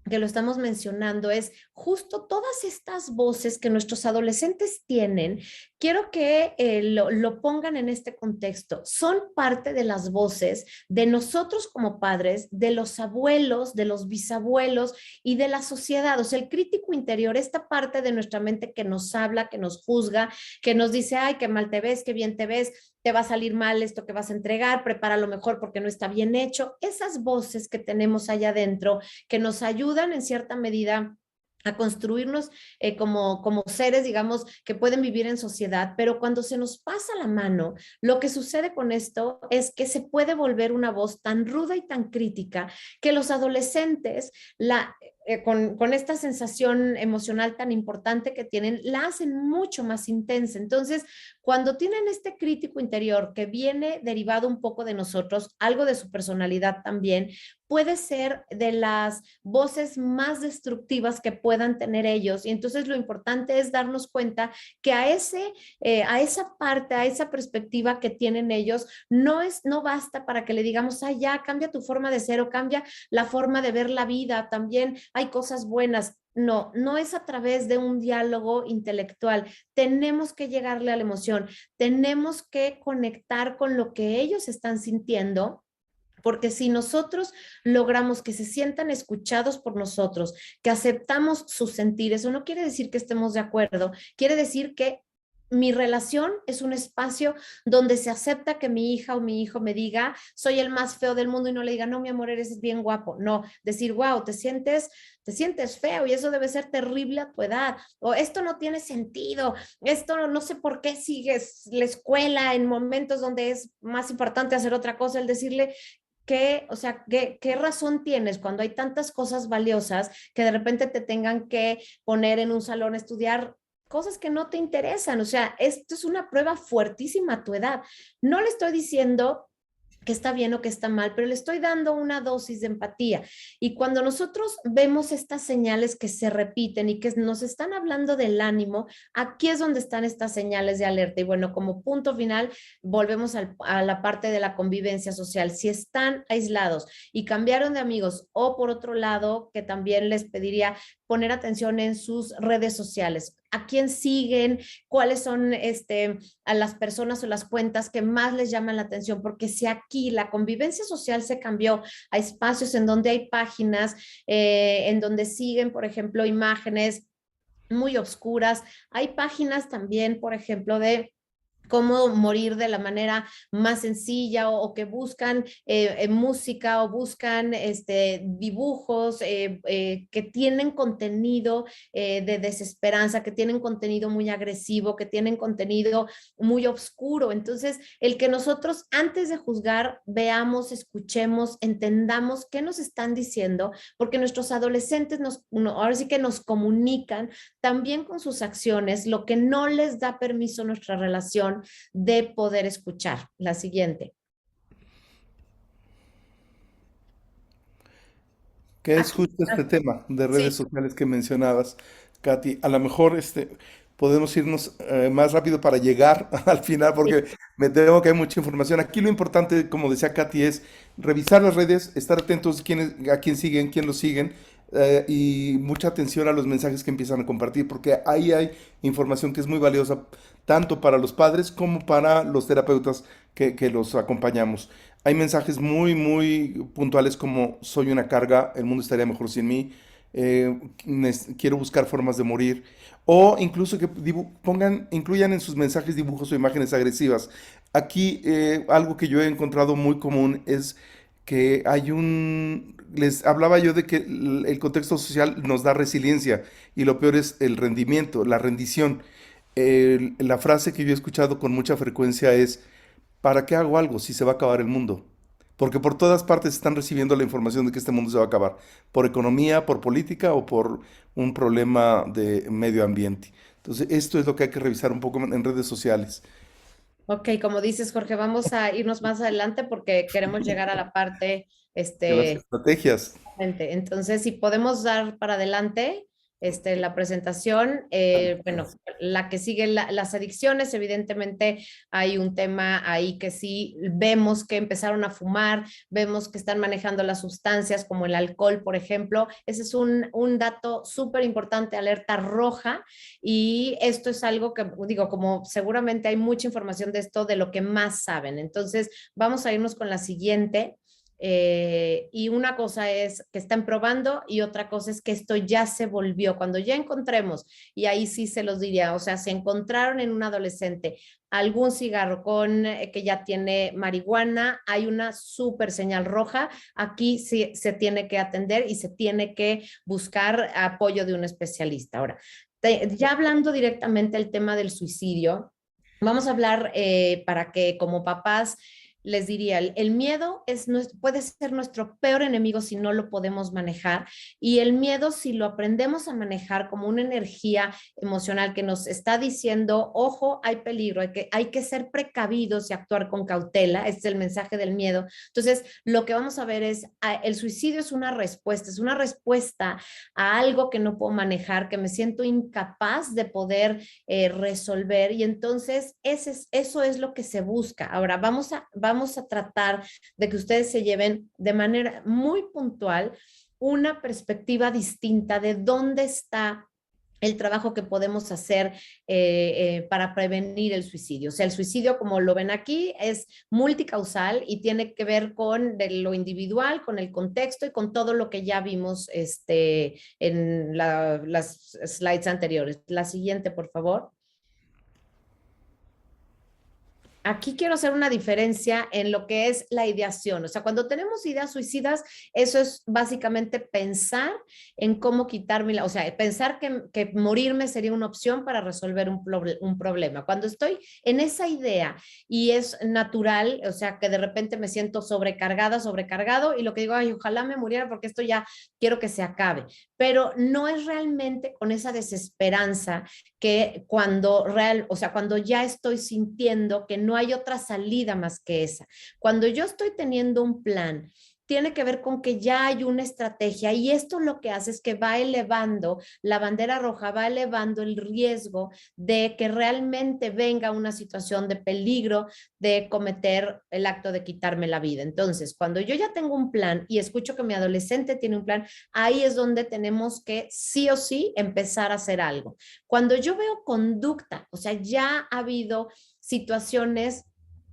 que lo estamos mencionando es justo todas estas voces que nuestros adolescentes tienen. Quiero que lo pongan en este contexto. Son parte de las voces de nosotros como padres, de los abuelos, de los bisabuelos y de la sociedad. O sea, el crítico interior, esta parte de nuestra mente que nos habla, que nos juzga, que nos dice, ay, qué mal te ves, qué bien te ves, te va a salir mal esto que vas a entregar, prepáralo mejor porque no está bien hecho. Esas voces que tenemos allá adentro que nos ayudan en cierta medida a construirnos como seres, digamos, que pueden vivir en sociedad, pero cuando se nos pasa la mano, lo que sucede con esto es que se puede volver una voz tan ruda y tan crítica que los adolescentes con esta sensación emocional tan importante que tienen, la hacen mucho más intensa. Entonces, cuando tienen este crítico interior que viene derivado un poco de nosotros, algo de su personalidad también, puede ser de las voces más destructivas que puedan tener ellos. Y entonces lo importante es darnos cuenta que a esa parte, a esa perspectiva que tienen ellos, no basta para que le digamos, ay, ya, cambia tu forma de ser o cambia la forma de ver la vida. También hay cosas buenas. No, no es a través de un diálogo intelectual. Tenemos que llegarle a la emoción, tenemos que conectar con lo que ellos están sintiendo. Porque si nosotros logramos que se sientan escuchados por nosotros, que aceptamos sus sentires, eso no quiere decir que estemos de acuerdo, quiere decir que mi relación es un espacio donde se acepta que mi hija o mi hijo me diga, soy el más feo del mundo y no le diga, no, mi amor, eres bien guapo. No, decir, wow, te sientes feo y eso debe ser terrible a tu edad. O esto no tiene sentido, esto no sé por qué sigues la escuela en momentos donde es más importante hacer otra cosa, el decirle, ¿qué razón tienes cuando hay tantas cosas valiosas que de repente te tengan que poner en un salón a estudiar cosas que no te interesan? O sea, esto es una prueba fuertísima a tu edad. No le estoy diciendo que está bien o que está mal, pero le estoy dando una dosis de empatía. Y cuando nosotros vemos estas señales que se repiten y que nos están hablando del ánimo, aquí es donde están estas señales de alerta. Y bueno, como punto final, volvemos a la parte de la convivencia social. Si están aislados y cambiaron de amigos, o por otro lado, que también les pediría poner atención en sus redes sociales. ¿A quién siguen? ¿Cuáles son a las personas o las cuentas que más les llaman la atención? Porque si aquí la convivencia social se cambió a espacios en donde hay páginas, en donde siguen, por ejemplo, imágenes muy oscuras, hay páginas también, por ejemplo, de cómo morir de la manera más sencilla o que buscan música o buscan dibujos que tienen contenido de desesperanza, que tienen contenido muy agresivo, que tienen contenido muy oscuro. Entonces, el que nosotros antes de juzgar veamos, escuchemos, entendamos qué nos están diciendo, porque nuestros adolescentes ahora sí que nos comunican también con sus acciones, lo que no les da permiso a nuestra relación de poder escuchar. La siguiente. Que es Aquí. justo este tema de redes Sí. sociales que mencionabas, Katy. A lo mejor podemos irnos más rápido para llegar al final, porque me temo que hay mucha información. Aquí lo importante, como decía Katy, es revisar las redes, estar atentos a quién siguen, quién lo siguen, y mucha atención a los mensajes que empiezan a compartir, porque ahí hay información que es muy valiosa, tanto para los padres como para los terapeutas que los acompañamos. Hay mensajes muy, muy puntuales como soy una carga, el mundo estaría mejor sin mí, quiero buscar formas de morir, o incluso que incluyan en sus mensajes dibujos o imágenes agresivas. Aquí algo que yo he encontrado muy común es que les hablaba yo de que el contexto social nos da resiliencia y lo peor es el rendimiento, la rendición. La frase que yo he escuchado con mucha frecuencia es, ¿para qué hago algo si se va a acabar el mundo? Porque por todas partes están recibiendo la información de que este mundo se va a acabar, por economía, por política o por un problema de medio ambiente. Entonces, esto es lo que hay que revisar un poco en redes sociales. Ok, como dices, Jorge, vamos a irnos más adelante porque queremos llegar a la parte, De las estrategias. entonces, si podemos dar para adelante la presentación, bueno, la que sigue, las adicciones, evidentemente hay un tema ahí que sí vemos que empezaron a fumar, vemos que están manejando las sustancias como el alcohol, por ejemplo. Ese es un dato súper importante, alerta roja, y esto es algo que, digo, como seguramente hay mucha información de esto, de lo que más saben. Entonces, vamos a irnos con la siguiente. Y una cosa es que están probando y otra cosa es que esto ya se volvió. Cuando ya encontremos, y ahí sí se los diría, o sea, se encontraron en un adolescente algún cigarro que ya tiene marihuana, hay una súper señal roja. Aquí sí se tiene que atender y se tiene que buscar apoyo de un especialista. Ahora, ya hablando directamente del tema del suicidio, vamos a hablar para que como papás les diría, el miedo puede ser nuestro peor enemigo si no lo podemos manejar, y el miedo, si lo aprendemos a manejar como una energía emocional que nos está diciendo, ojo, hay peligro, hay que ser precavidos y actuar con cautela. Este es el mensaje del miedo. Entonces, lo que vamos a ver es, el suicidio es una respuesta a algo que no puedo manejar, que me siento incapaz de poder resolver, y entonces eso es lo que se busca. Ahora vamos a tratar de que ustedes se lleven de manera muy puntual una perspectiva distinta de dónde está el trabajo que podemos hacer para prevenir el suicidio. O sea, el suicidio, como lo ven aquí, es multicausal y tiene que ver con lo individual, con el contexto y con todo lo que ya vimos en las slides anteriores. La siguiente, por favor. Aquí quiero hacer una diferencia en lo que es la ideación. O sea, cuando tenemos ideas suicidas, eso es básicamente pensar en cómo quitarme, o sea, pensar que morirme sería una opción para resolver un problema. Cuando estoy en esa idea y es natural, o sea, que de repente me siento sobrecargado, y lo que digo, ay, ojalá me muriera porque esto ya quiero que se acabe. Pero no es realmente con esa desesperanza que o sea, cuando ya estoy sintiendo que no hay otra salida más que esa. Cuando yo estoy teniendo un plan, tiene que ver con que ya hay una estrategia, y esto lo que hace es que va elevando la bandera roja, va elevando el riesgo de que realmente venga una situación de peligro de cometer el acto de quitarme la vida. Entonces, cuando yo ya tengo un plan y escucho que mi adolescente tiene un plan, ahí es donde tenemos que sí o sí empezar a hacer algo. Cuando yo veo conducta, o sea, ya ha habido situaciones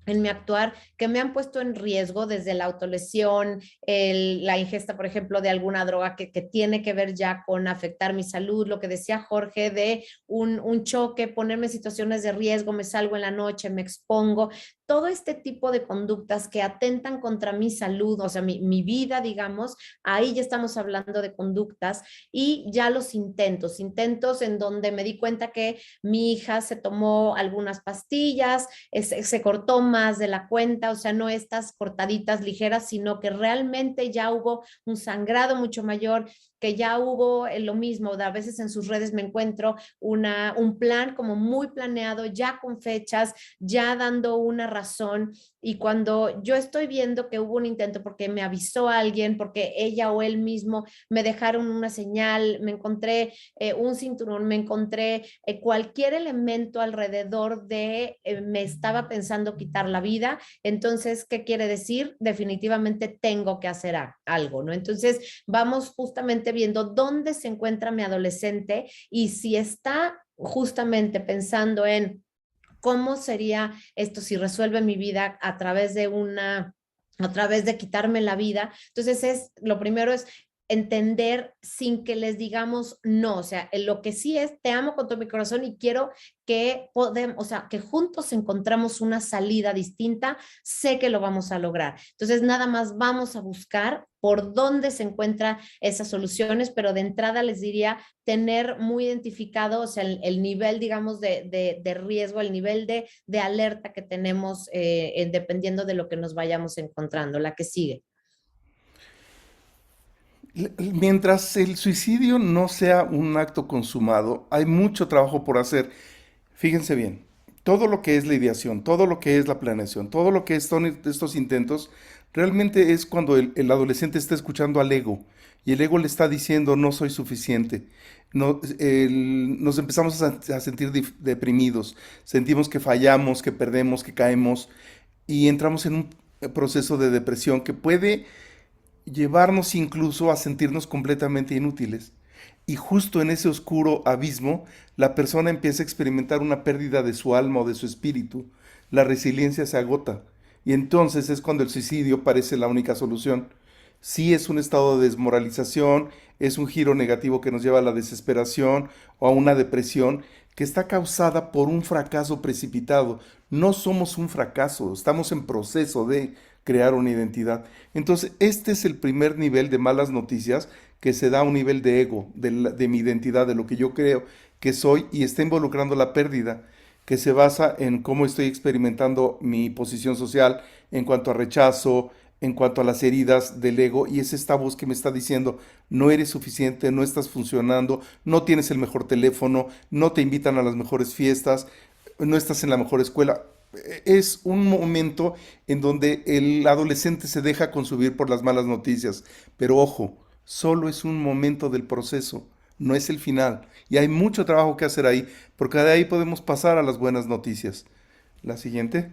en mi actuar que me han puesto en riesgo, desde la autolesión, la ingesta, por ejemplo, de alguna droga que tiene que ver ya con afectar mi salud, lo que decía Jorge de un choque, ponerme en situaciones de riesgo, me salgo en la noche, me expongo, todo este tipo de conductas que atentan contra mi salud, o sea, mi vida, digamos, ahí ya estamos hablando de conductas. Y ya los intentos en donde me di cuenta que mi hija se tomó algunas pastillas, se cortó más de la cuenta, o sea, no estas cortaditas ligeras, sino que realmente ya hubo un sangrado mucho mayor, que ya hubo lo mismo, a veces en sus redes me encuentro un plan como muy planeado, ya con fechas, ya dando una razón, y cuando yo estoy viendo que hubo un intento porque me avisó alguien, porque ella o él mismo me dejaron una señal, me encontré un cinturón, me encontré cualquier elemento alrededor de me estaba pensando quitar la vida, entonces, ¿qué quiere decir? Definitivamente tengo que hacer algo, ¿no? Entonces, vamos justamente viendo dónde se encuentra mi adolescente y si está justamente pensando en cómo sería esto si resuelve mi vida a través de quitarme la vida. Entonces, lo primero es entender sin que les digamos no, o sea, lo que sí es, te amo con todo mi corazón y quiero que podemos, o sea, que juntos encontramos una salida distinta, sé que lo vamos a lograr. Entonces, nada más vamos a buscar por dónde se encuentran esas soluciones, pero de entrada les diría tener muy identificado, o sea, el nivel, digamos, de riesgo, el nivel de alerta que tenemos dependiendo de lo que nos vayamos encontrando, la que sigue. Mientras el suicidio no sea un acto consumado, hay mucho trabajo por hacer. Fíjense bien, todo lo que es la ideación, todo lo que es la planeación, todo lo que son estos intentos, realmente es cuando el adolescente está escuchando al ego y el ego le está diciendo no soy suficiente. No, nos empezamos a sentir deprimidos, sentimos que fallamos, que perdemos, que caemos y entramos en un proceso de depresión que puede llevarnos incluso a sentirnos completamente inútiles. Y justo en ese oscuro abismo, la persona empieza a experimentar una pérdida de su alma o de su espíritu. La resiliencia se agota. Y entonces es cuando el suicidio parece la única solución. Sí es un estado de desmoralización, es un giro negativo que nos lleva a la desesperación o a una depresión que está causada por un fracaso precipitado. No somos un fracaso, estamos en proceso de crear una identidad. Entonces, este es el primer nivel de malas noticias que se da a un nivel de ego, de mi identidad, de lo que yo creo que soy y está involucrando la pérdida que se basa en cómo estoy experimentando mi posición social en cuanto a rechazo, en cuanto a las heridas del ego, y es esta voz que me está diciendo, no eres suficiente, no estás funcionando, no tienes el mejor teléfono, no te invitan a las mejores fiestas, no estás en la mejor escuela. Es un momento en donde el adolescente se deja consumir por las malas noticias, pero ojo, solo es un momento del proceso, no es el final. Y hay mucho trabajo que hacer ahí, porque de ahí podemos pasar a las buenas noticias. La siguiente.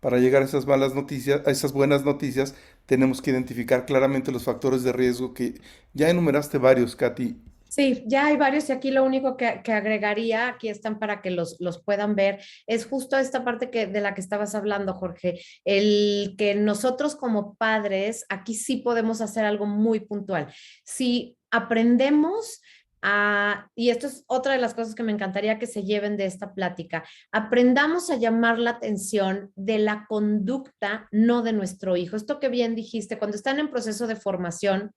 Para llegar a esas malas noticias, a esas buenas noticias, tenemos que identificar claramente los factores de riesgo que ya enumeraste varios, Katy. Sí, ya hay varios y aquí lo único que agregaría, aquí están para que los puedan ver, es justo esta parte de la que estabas hablando, Jorge, el que nosotros como padres, aquí sí podemos hacer algo muy puntual. Si aprendemos y esto es otra de las cosas que me encantaría que se lleven de esta plática, aprendamos a llamar la atención de la conducta, no de nuestro hijo. Esto que bien dijiste, cuando están en proceso de formación,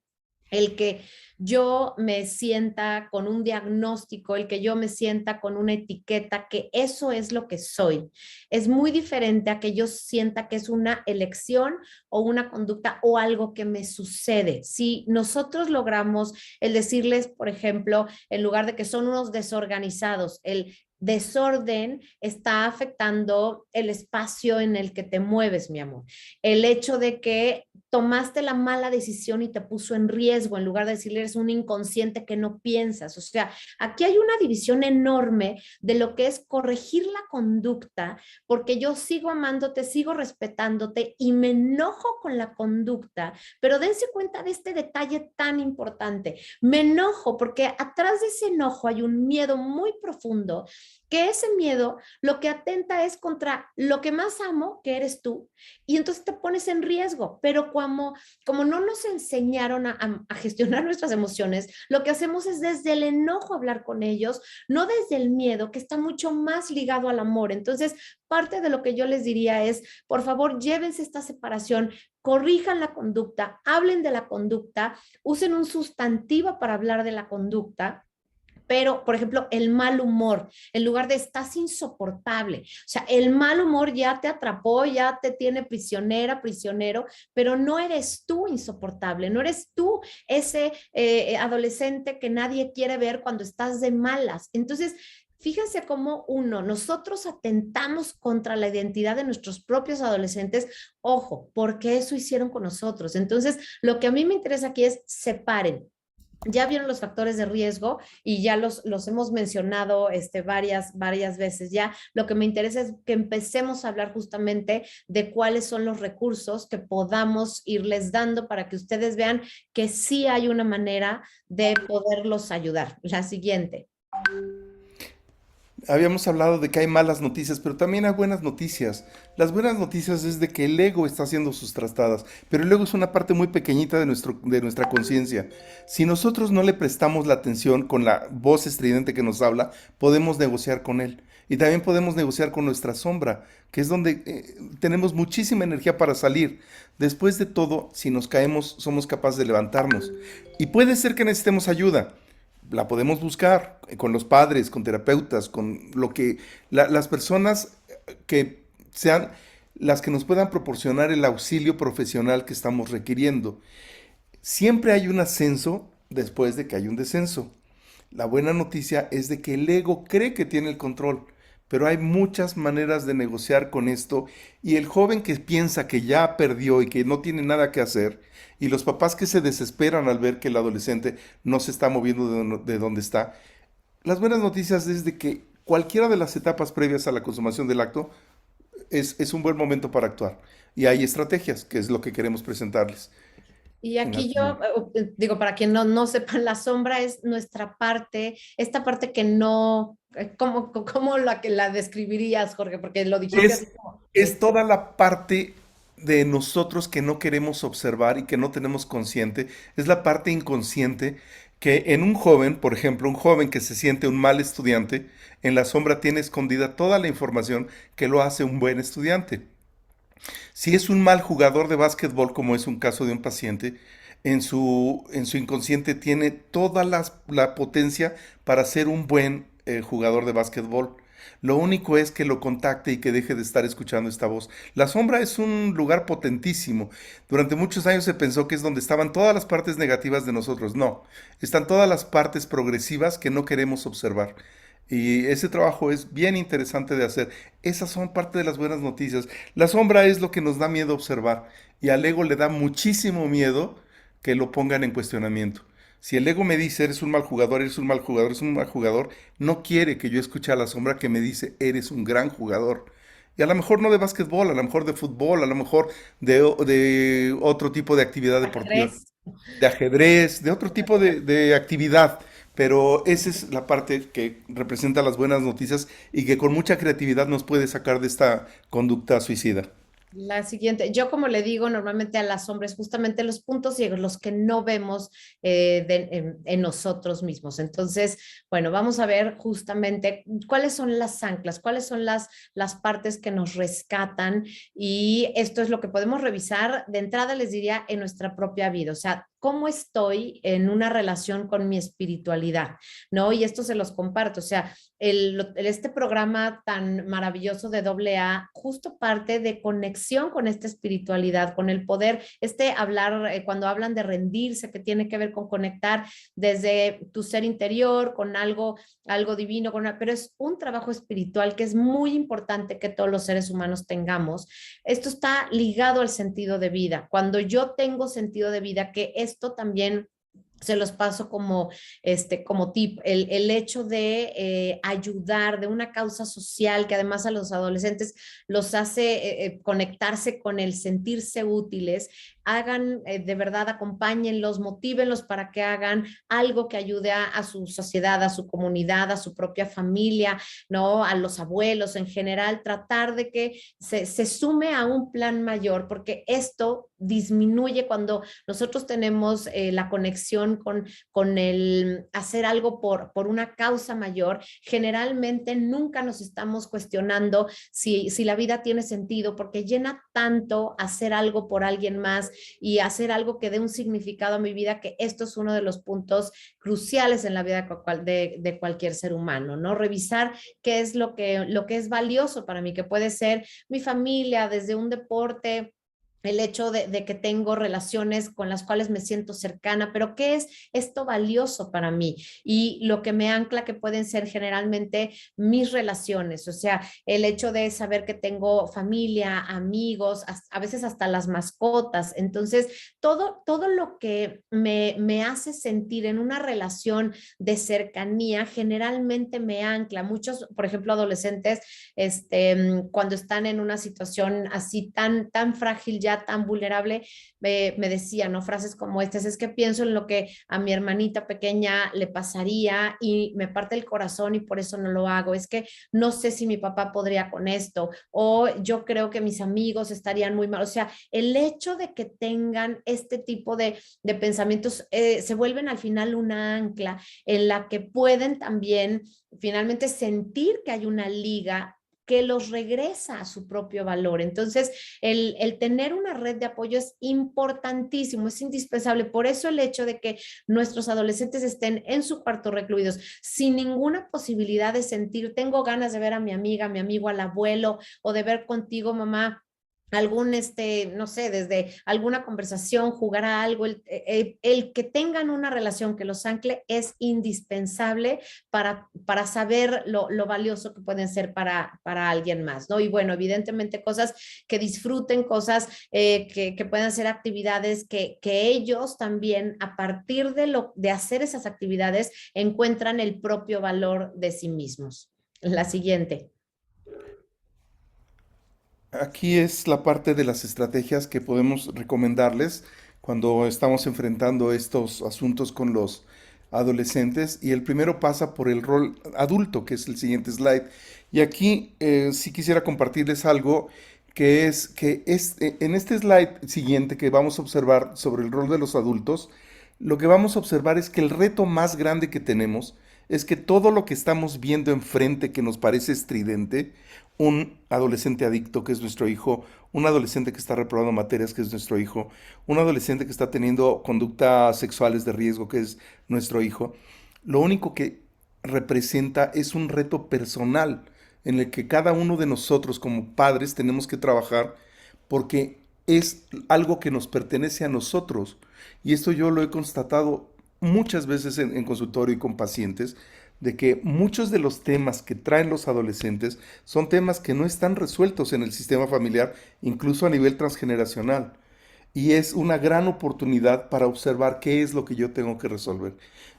el que yo me sienta con un diagnóstico, el que yo me sienta con una etiqueta, que eso es lo que soy. Es muy diferente a que yo sienta que es una elección o una conducta o algo que me sucede. Si nosotros logramos el decirles, por ejemplo, en lugar de que son unos desorganizados, el desorden está afectando el espacio en el que te mueves, mi amor. El hecho de que tomaste la mala decisión y te puso en riesgo, en lugar de decirle eres un inconsciente que no piensas. O sea, aquí hay una división enorme de lo que es corregir la conducta, porque yo sigo amándote, sigo respetándote y me enojo con la conducta, pero dense cuenta de este detalle tan importante. Me enojo porque atrás de ese enojo hay un miedo muy profundo, que ese miedo lo que atenta es contra lo que más amo, que eres tú, y entonces te pones en riesgo. Pero como no nos enseñaron a gestionar nuestras emociones, lo que hacemos es desde el enojo hablar con ellos, no desde el miedo, que está mucho más ligado al amor. Entonces, parte de lo que yo les diría es, por favor, llévense esta separación, corrijan la conducta, hablen de la conducta, usen un sustantivo para hablar de la conducta. Pero, por ejemplo, el mal humor, en lugar de estás insoportable, o sea, el mal humor ya te atrapó, ya te tiene prisionera, prisionero, pero no eres tú insoportable, no eres tú ese adolescente que nadie quiere ver cuando estás de malas. Entonces, fíjense cómo nosotros atentamos contra la identidad de nuestros propios adolescentes, ojo, porque eso hicieron con nosotros. Entonces, lo que a mí me interesa aquí es separen. Ya vieron los factores de riesgo y ya los hemos mencionado varias veces ya. Lo que me interesa es que empecemos a hablar justamente de cuáles son los recursos que podamos irles dando para que ustedes vean que sí hay una manera de poderlos ayudar. La siguiente. Habíamos hablado de que hay malas noticias, pero también hay buenas noticias. Las buenas noticias es de que el ego está haciendo sus trastadas, pero el ego es una parte muy pequeñita de nuestra conciencia. Si nosotros no le prestamos la atención con la voz estridente que nos habla, podemos negociar con él. Y también podemos negociar con nuestra sombra, que es donde tenemos muchísima energía para salir. Después de todo, si nos caemos, somos capaces de levantarnos. Y puede ser que necesitemos ayuda. La podemos buscar con los padres, con terapeutas, con las personas que sean las que nos puedan proporcionar el auxilio profesional que estamos requiriendo. Siempre hay un ascenso después de que hay un descenso. La buena noticia es de que el ego cree que tiene el control, pero hay muchas maneras de negociar con esto, y el joven que piensa que ya perdió y que no tiene nada que hacer, y los papás que se desesperan al ver que el adolescente no se está moviendo de donde está. Las buenas noticias es de que cualquiera de las etapas previas a la consumación del acto es un buen momento para actuar. Y hay estrategias, que es lo que queremos presentarles. Y aquí yo digo, para quien no sepan, la sombra es nuestra parte, esta parte que no, ¿cómo la describirías, Jorge? Porque lo dijiste así como... Es toda la parte de nosotros que no queremos observar y que no tenemos consciente. Es la parte inconsciente que en un joven, por ejemplo, un joven que se siente un mal estudiante, en la sombra tiene escondida toda la información que lo hace un buen estudiante. Si es un mal jugador de básquetbol, como es un caso de un paciente, en su inconsciente tiene toda la potencia para ser un buen jugador de básquetbol. Lo único es que lo contacte y que deje de estar escuchando esta voz. La sombra es un lugar potentísimo. Durante muchos años se pensó que es donde estaban todas las partes negativas de nosotros. No, están todas las partes progresivas que no queremos observar. Y ese trabajo es bien interesante de hacer. Esas son parte de las buenas noticias. La sombra es lo que nos da miedo observar. Y al ego le da muchísimo miedo que lo pongan en cuestionamiento. Si el ego me dice, eres un mal jugador, eres un mal jugador, eres un mal jugador, no quiere que yo escuche a la sombra que me dice, eres un gran jugador. Y a lo mejor no de básquetbol, a lo mejor de fútbol, a lo mejor de otro tipo de actividad deportiva. De ajedrez, de otro tipo de actividad. Pero esa es la parte que representa las buenas noticias y que con mucha creatividad nos puede sacar de esta conducta suicida. La siguiente, yo como le digo normalmente a las sombras, justamente los puntos ciegos, los que no vemos en nosotros mismos. Entonces, bueno, vamos a ver justamente cuáles son las anclas, cuáles son las partes que nos rescatan, y esto es lo que podemos revisar de entrada, les diría, en nuestra propia vida. O sea, cómo estoy en una relación con mi espiritualidad, ¿no? Y esto se los comparto, o sea, este programa tan maravilloso de AA justo parte de conexión con esta espiritualidad, con el poder, hablar, cuando hablan de rendirse, que tiene que ver con conectar desde tu ser interior, con algo divino, pero es un trabajo espiritual que es muy importante que todos los seres humanos tengamos. Esto está ligado al sentido de vida. Cuando yo tengo sentido de vida, que esto también se los paso como tip, el hecho de ayudar de una causa social que además a los adolescentes los hace conectarse con el sentirse útiles, hagan de verdad, acompáñenlos, motívenlos para que hagan algo que ayude a su sociedad, a su comunidad, a su propia familia, ¿no? A los abuelos en general, tratar de que se sume a un plan mayor, porque esto disminuye cuando nosotros tenemos la conexión con el hacer algo por una causa mayor. Generalmente nunca nos estamos cuestionando si la vida tiene sentido, porque llena tanto hacer algo por alguien más y hacer algo que dé un significado a mi vida, que esto es uno de los puntos cruciales en la vida de cualquier ser humano, ¿no? Revisar qué es lo que es valioso para mí, que puede ser mi familia, desde un deporte, el hecho de que tengo relaciones con las cuales me siento cercana, pero ¿qué es esto valioso para mí? Y lo que me ancla, que pueden ser generalmente mis relaciones, o sea, el hecho de saber que tengo familia, amigos, a veces hasta las mascotas. Entonces, todo lo que me hace sentir en una relación de cercanía, generalmente me ancla. Muchos, por ejemplo, adolescentes, cuando están en una situación así tan frágil, ya tan vulnerable, me decían, ¿no? Frases como estas: es que pienso en lo que a mi hermanita pequeña le pasaría y me parte el corazón y por eso no lo hago. Es que no sé si mi papá podría con esto, o yo creo que mis amigos estarían muy mal. O sea, el hecho de que tengan este tipo de pensamientos se vuelven al final una ancla en la que pueden también finalmente sentir que hay una liga que los regresa a su propio valor. Entonces, el tener una red de apoyo es importantísimo, es indispensable. Por eso el hecho de que nuestros adolescentes estén en su cuarto recluidos, sin ninguna posibilidad de sentir, tengo ganas de ver a mi amiga, a mi amigo, al abuelo, o de ver contigo, mamá, algún, no sé, desde alguna conversación, jugar a algo, el que tengan una relación que los ancle es indispensable para saber lo valioso que pueden ser para alguien más, ¿no? Y bueno, evidentemente cosas que disfruten, cosas que puedan ser actividades que ellos también, a partir de hacer esas actividades, encuentran el propio valor de sí mismos. La siguiente. Aquí es la parte de las estrategias que podemos recomendarles cuando estamos enfrentando estos asuntos con los adolescentes. Y el primero pasa por el rol adulto, que es el siguiente slide. Y aquí sí quisiera compartirles algo en este slide siguiente que vamos a observar sobre el rol de los adultos, lo que vamos a observar es que el reto más grande que tenemos es que todo lo que estamos viendo enfrente que nos parece estridente, un adolescente adicto que es nuestro hijo, un adolescente que está reprobando materias que es nuestro hijo, un adolescente que está teniendo conductas sexuales de riesgo que es nuestro hijo, lo único que representa es un reto personal en el que cada uno de nosotros como padres tenemos que trabajar, porque es algo que nos pertenece a nosotros. Y esto yo lo he constatado muchas veces en consultorio y con pacientes, de que muchos de los temas que traen los adolescentes son temas que no están resueltos en el sistema familiar, incluso a nivel transgeneracional. Y es una gran oportunidad para observar qué es lo que yo tengo que resolver.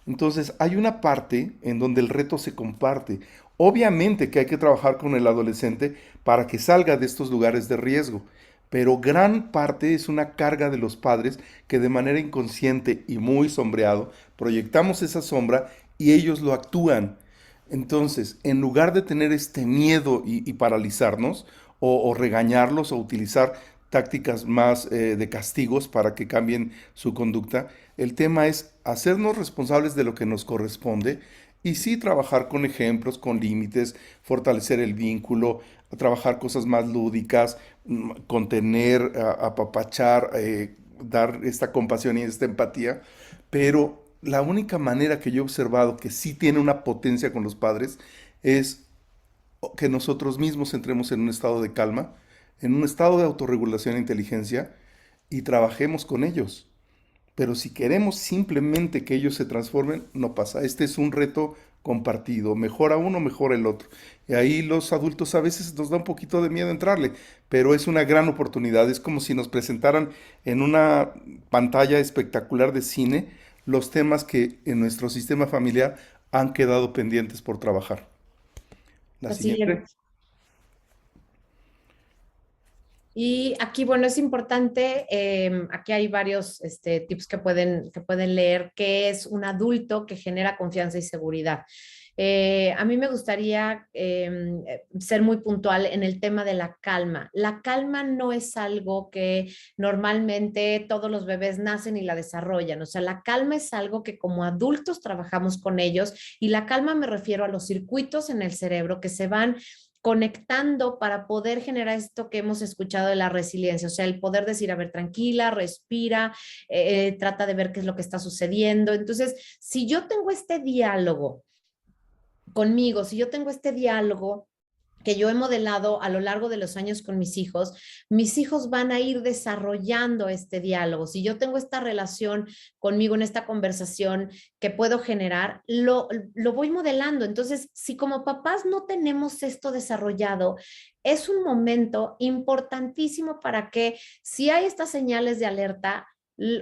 Entonces, hay una parte en donde el reto se comparte. Obviamente que hay que trabajar con el adolescente para que salga de estos lugares de riesgo, pero gran parte es una carga de los padres que de manera inconsciente y muy sombreado proyectamos esa sombra y ellos lo actúan. Entonces, en lugar de tener este miedo y paralizarnos o regañarlos o utilizar tácticas más de castigos para que cambien su conducta, el tema es hacernos responsables de lo que nos corresponde y sí trabajar con ejemplos, con límites, fortalecer el vínculo, trabajar cosas más lúdicas, contener, apapachar, dar esta compasión y esta empatía, pero la única manera que yo he observado que sí tiene una potencia con los padres es que nosotros mismos entremos en un estado de calma, en un estado de autorregulación e inteligencia y trabajemos con ellos. Pero si queremos simplemente que ellos se transformen, no pasa. Este es un reto compartido. Mejora uno, mejora el otro. Y ahí los adultos a veces nos da un poquito de miedo entrarle, pero es una gran oportunidad. Es como si nos presentaran en una pantalla espectacular de cine los temas que en nuestro sistema familiar han quedado pendientes por trabajar. La La siguiente. siguiente. Y aquí, bueno, es importante, aquí hay varios tips que pueden leer, qué es un adulto que genera confianza y seguridad. A mí me gustaría ser muy puntual en el tema de la calma. La calma no es algo que normalmente todos los bebés nacen y la desarrollan. O sea, la calma es algo que como adultos trabajamos con ellos, y la calma me refiero a los circuitos en el cerebro que se van conectando para poder generar esto que hemos escuchado de la resiliencia, o sea, el poder decir, a ver, tranquila, respira, trata de ver qué es lo que está sucediendo. Entonces, si yo tengo este diálogo conmigo, si yo tengo este diálogo que yo he modelado a lo largo de los años con mis hijos van a ir desarrollando este diálogo. Si yo tengo esta relación conmigo en esta conversación que puedo generar, lo voy modelando. Entonces, si como papás no tenemos esto desarrollado, es un momento importantísimo para que si hay estas señales de alerta,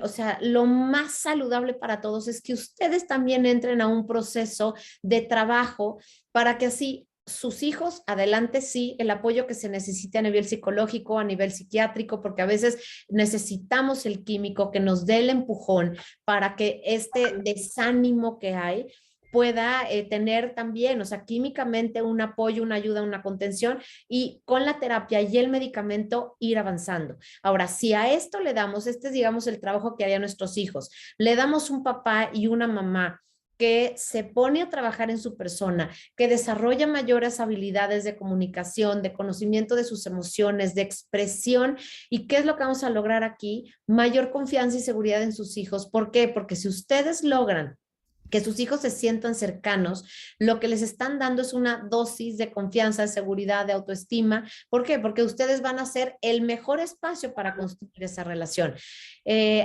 o sea, lo más saludable para todos es que ustedes también entren a un proceso de trabajo para que así sus hijos, adelante, sí, el apoyo que se necesite a nivel psicológico, a nivel psiquiátrico, porque a veces necesitamos el químico que nos dé el empujón para que este desánimo que hay pueda tener también, o sea, químicamente un apoyo, una ayuda, una contención, y con la terapia y el medicamento ir avanzando. Ahora, si a esto le damos, este es, digamos, el trabajo que harían nuestros hijos, le damos un papá y una mamá que se pone a trabajar en su persona, que desarrolla mayores habilidades de comunicación, de conocimiento de sus emociones, de expresión. ¿Y qué es lo que vamos a lograr aquí? Mayor confianza y seguridad en sus hijos. ¿Por qué? Porque si ustedes logran que sus hijos se sientan cercanos, lo que les están dando es una dosis de confianza, de seguridad, de autoestima. ¿Por qué? Porque ustedes van a ser el mejor espacio para construir esa relación.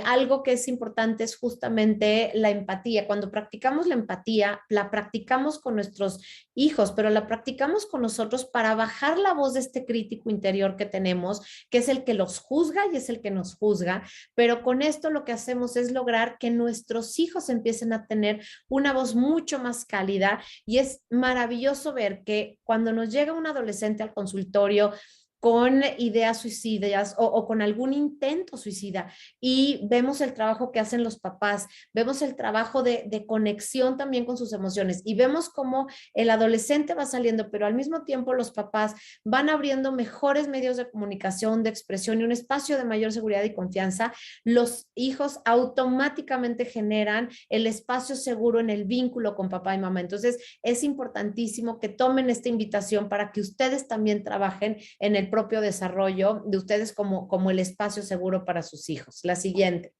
Algo que es importante es justamente la empatía. Cuando practicamos la empatía, la practicamos con nuestros hijos, pero la practicamos con nosotros para bajar la voz de este crítico interior que tenemos, que es el que los juzga y es el que nos juzga. Pero con esto lo que hacemos es lograr que nuestros hijos empiecen a tener una voz mucho más cálida, y es maravilloso ver que cuando nos llega un adolescente al consultorio con ideas suicidas o con algún intento suicida, y vemos el trabajo que hacen los papás, vemos el trabajo de conexión también con sus emociones, y vemos cómo el adolescente va saliendo, pero al mismo tiempo los papás van abriendo mejores medios de comunicación, de expresión y un espacio de mayor seguridad y confianza. Los hijos automáticamente generan el espacio seguro en el vínculo con papá y mamá. Entonces, es importantísimo que tomen esta invitación para que ustedes también trabajen en el propio desarrollo de ustedes como el espacio seguro para sus hijos. La siguiente.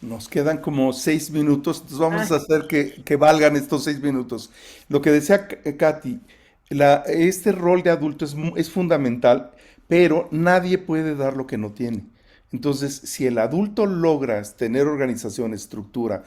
Nos quedan como 6 minutos, entonces vamos a hacer que valgan estos 6 minutos. Lo que decía Katy, este rol de adulto es fundamental, pero nadie puede dar lo que no tiene. Entonces, si el adulto logra tener organización, estructura,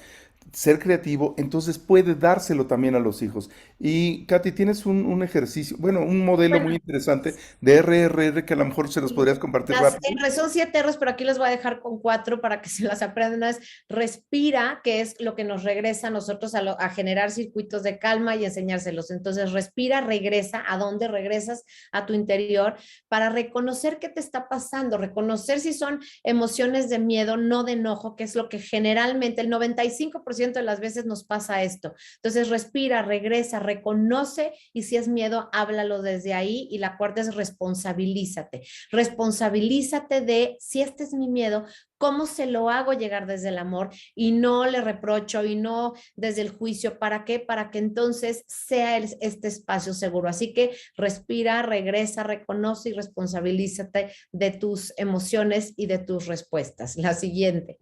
ser creativo, entonces puede dárselo también a los hijos. Y Katy, tienes un ejercicio, bueno, un modelo muy Bueno, interesante de RRR que a lo mejor se los podrías compartir las rápido. R son 7 R's, pero aquí les voy a dejar con 4 para que se las aprendan. Una es respira, que es lo que nos regresa a nosotros a generar circuitos de calma y enseñárselos. Entonces, respira, regresa. ¿A dónde regresas? A tu interior, para reconocer qué te está pasando, reconocer si son emociones de miedo, no de enojo, que es lo que generalmente el 95% de las veces nos pasa esto. Entonces, respira, regresa, reconoce y si es miedo, háblalo desde ahí. Y la cuarta es responsabilízate. Responsabilízate de si este es mi miedo, ¿cómo se lo hago llegar desde el amor? Y no le reprocho y no desde el juicio. ¿Para qué? Para que entonces sea este espacio seguro. Así que respira, regresa, reconoce y responsabilízate de tus emociones y de tus respuestas. La siguiente.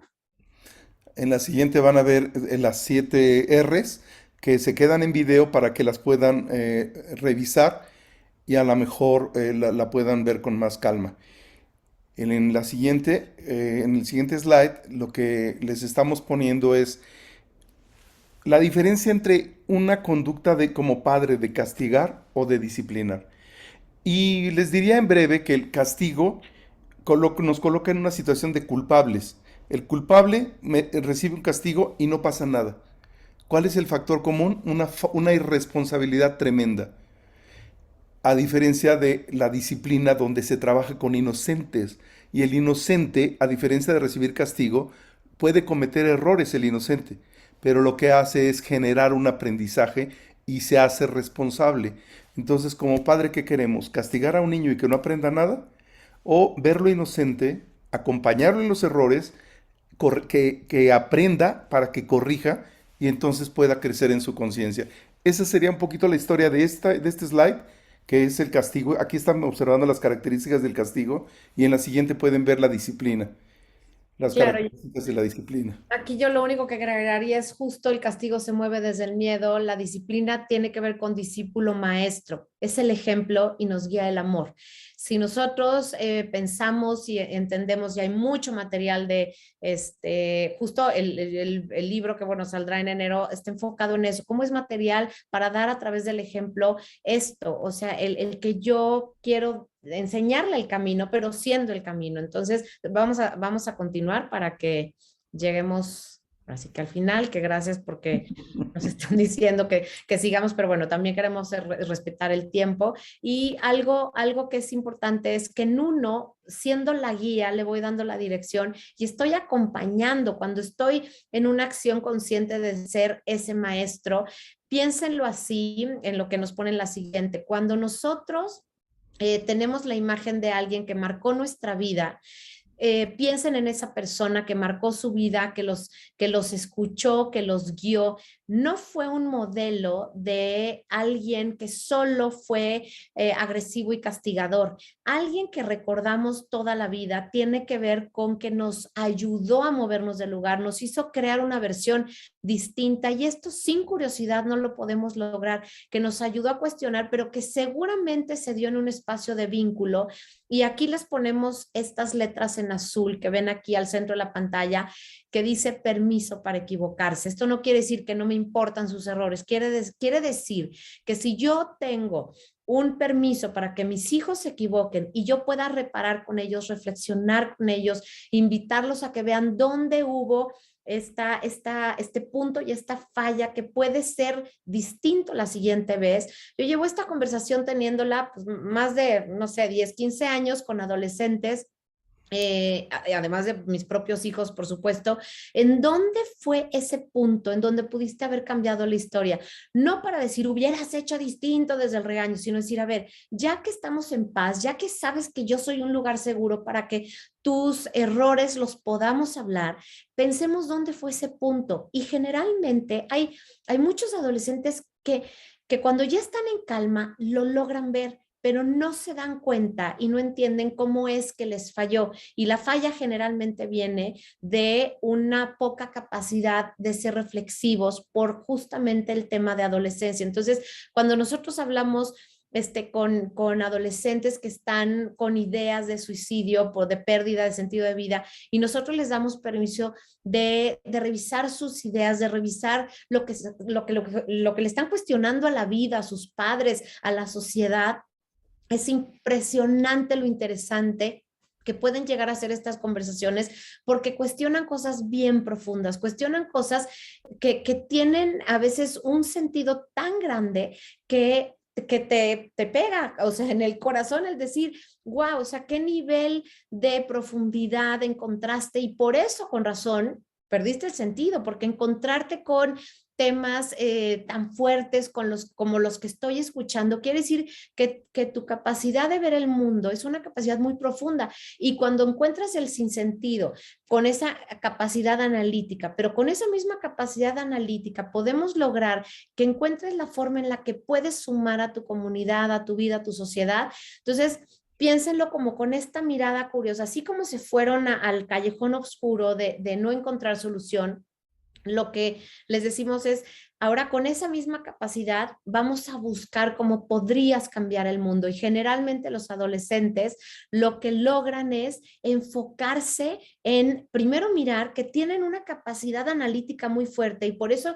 En la siguiente van a ver las 7 Rs que se quedan en video para que las puedan revisar y a lo mejor la puedan ver con más calma. En la siguiente, en el siguiente slide, lo que les estamos poniendo es la diferencia entre una conducta de como padre de castigar o de disciplinar. Y les diría en breve que el castigo nos coloca en una situación de culpables. El culpable recibe un castigo y no pasa nada. ¿Cuál es el factor común? Una irresponsabilidad tremenda. A diferencia de la disciplina donde se trabaja con inocentes. Y el inocente, a diferencia de recibir castigo, puede cometer errores el inocente. Pero lo que hace es generar un aprendizaje y se hace responsable. Entonces, como padre, ¿qué queremos? ¿Castigar a un niño y que no aprenda nada? ¿O verlo inocente, acompañarlo en los errores, que aprenda para que corrija y entonces pueda crecer en su conciencia? Esa sería un poquito la historia de este slide, que es el castigo. Aquí están observando las características del castigo y en la siguiente pueden ver la disciplina, las Claro, características de la disciplina. aquí yo lo único que agregaría es justo el castigo se mueve desde el miedo, la disciplina tiene que ver con discípulo maestro, es el ejemplo y nos guía el amor. Si nosotros pensamos y entendemos, y hay mucho material de justo el libro que bueno saldrá en enero, está enfocado en eso, cómo es material para dar a través del ejemplo esto, o sea, el que yo quiero enseñarle el camino, pero siendo el camino. Entonces, vamos a continuar para que lleguemos, así que al final, que gracias porque nos están diciendo que sigamos, pero bueno, también queremos respetar el tiempo. Y algo que es importante es que en uno, siendo la guía, le voy dando la dirección y estoy acompañando cuando estoy en una acción consciente de ser ese maestro. Piénsenlo así, en lo que nos pone en la siguiente. Cuando nosotros tenemos la imagen de alguien que marcó nuestra vida, piensen en esa persona que marcó su vida, que los escuchó, que los guió. No fue un modelo de alguien que solo fue agresivo y castigador. Alguien que recordamos toda la vida tiene que ver con que nos ayudó a movernos del lugar, nos hizo crear una versión distinta y esto sin curiosidad no lo podemos lograr, que nos ayudó a cuestionar, pero que seguramente se dio en un espacio de vínculo. Y aquí les ponemos estas letras en azul que ven aquí al centro de la pantalla, que dice permiso para equivocarse. Esto no quiere decir que no me importan sus errores, quiere decir que si yo tengo un permiso para que mis hijos se equivoquen y yo pueda reparar con ellos, reflexionar con ellos, invitarlos a que vean dónde hubo este punto y esta falla que puede ser distinto la siguiente vez. Yo llevo esta conversación teniéndola pues, más de, no sé, 10, 15 años con adolescentes, además de mis propios hijos, por supuesto. ¿En dónde fue ese punto en donde pudiste haber cambiado la historia? No para decir hubieras hecho distinto desde el regaño, sino decir, a ver, ya que estamos en paz, ya que sabes que yo soy un lugar seguro para que tus errores los podamos hablar, pensemos dónde fue ese punto. Y generalmente hay muchos adolescentes que cuando ya están en calma lo logran ver, pero no se dan cuenta y no entienden cómo es que les falló. Y la falla generalmente viene de una poca capacidad de ser reflexivos por justamente el tema de adolescencia. Entonces, cuando nosotros hablamos con adolescentes que están con ideas de suicidio, de pérdida de sentido de vida, y nosotros les damos permiso de revisar sus ideas, de revisar lo que le están cuestionando a la vida, a sus padres, a la sociedad. Es impresionante lo interesante que pueden llegar a ser estas conversaciones porque cuestionan cosas bien profundas, cuestionan cosas que tienen a veces un sentido tan grande que te pega, o sea, en el corazón el decir, wow, o sea, qué nivel de profundidad encontraste y por eso con razón perdiste el sentido, porque encontrarte con temas tan fuertes como los que estoy escuchando, quiere decir que tu capacidad de ver el mundo es una capacidad muy profunda. Y cuando encuentras el sinsentido con esa capacidad analítica, pero con esa misma capacidad analítica podemos lograr que encuentres la forma en la que puedes sumar a tu comunidad, a tu vida, a tu sociedad. Entonces, piénsenlo como con esta mirada curiosa, así como se fueron al callejón oscuro de no encontrar solución. Lo que les decimos es, ahora con esa misma capacidad vamos a buscar cómo podrías cambiar el mundo. Y generalmente los adolescentes lo que logran es enfocarse en, primero mirar que tienen una capacidad analítica muy fuerte y por eso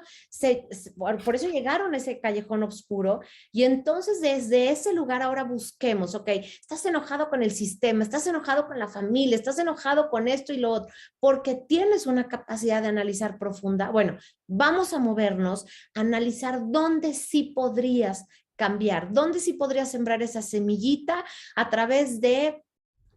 llegaron a ese callejón oscuro. Y entonces desde ese lugar ahora busquemos, ok, estás enojado con el sistema, estás enojado con la familia, estás enojado con esto y lo otro, porque tienes una capacidad de analizar profunda. Bueno, vamos a movernos, a analizar dónde sí podrías cambiar, dónde sí podrías sembrar esa semillita a través de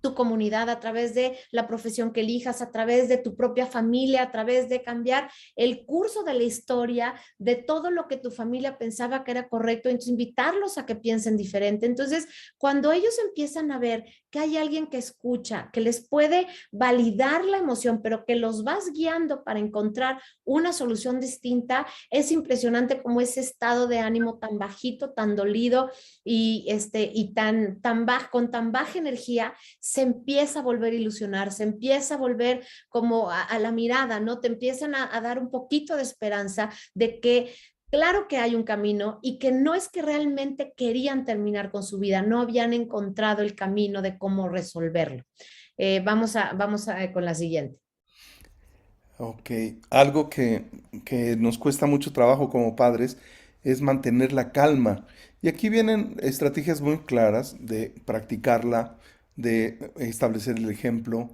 tu comunidad, a través de la profesión que elijas, a través de tu propia familia, a través de cambiar el curso de la historia, de todo lo que tu familia pensaba que era correcto, entonces invitarlos a que piensen diferente. Entonces, cuando ellos empiezan a ver que hay alguien que escucha, que les puede validar la emoción, pero que los vas guiando para encontrar una solución distinta, es impresionante como ese estado de ánimo tan bajito, tan dolido y con tan baja energía, se empieza a volver a ilusionar, se empieza a volver como a la mirada, ¿no? Te empiezan a dar un poquito de esperanza de que claro que hay un camino y que no es que realmente querían terminar con su vida, no habían encontrado el camino de cómo resolverlo. Vamos con la siguiente. Ok, algo que nos cuesta mucho trabajo como padres es mantener la calma. Y aquí vienen estrategias muy claras de practicarla, de establecer el ejemplo,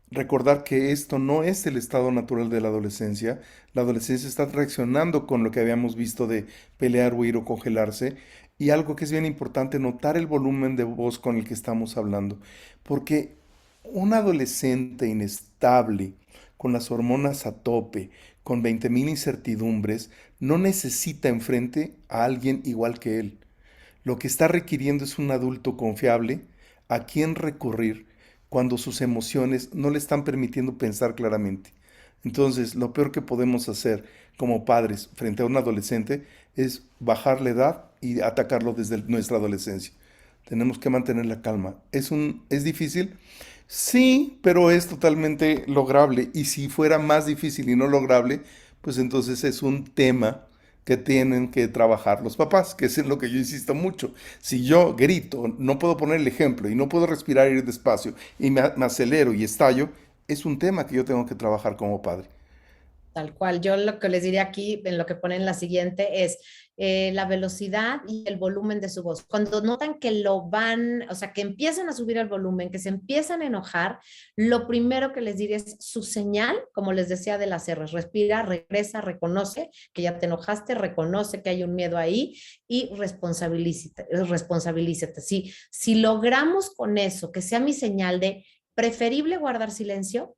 recordar que esto no es el estado natural de la adolescencia. La adolescencia está reaccionando con lo que habíamos visto de pelear, huir o congelarse. Y algo que es bien importante, notar el volumen de voz con el que estamos hablando. Porque un adolescente inestable, con las hormonas a tope, con 20.000 incertidumbres, no necesita enfrente a alguien igual que él. Lo que está requiriendo es un adulto confiable a quien recurrir cuando sus emociones no le están permitiendo pensar claramente. Entonces, lo peor que podemos hacer como padres frente a un adolescente es bajar la edad y atacarlo desde nuestra adolescencia. Tenemos que mantener la calma. ¿Es difícil? Sí, pero es totalmente lograble. Y si fuera más difícil y no lograble, pues entonces es un tema que tienen que trabajar los papás, que es en lo que yo insisto mucho. Si yo grito, no puedo poner el ejemplo y no puedo respirar y ir despacio y me acelero y estallo, es un tema que yo tengo que trabajar como padre. Tal cual. Yo lo que les diría aquí, en lo que ponen la siguiente, es la velocidad y el volumen de su voz. Cuando notan que o sea, que empiezan a subir el volumen, que se empiezan a enojar, lo primero que les diría es su señal, como les decía de las R's, respira, regresa, reconoce que ya te enojaste, reconoce que hay un miedo ahí y responsabilízate. Si logramos con eso, que sea mi señal de preferible guardar silencio,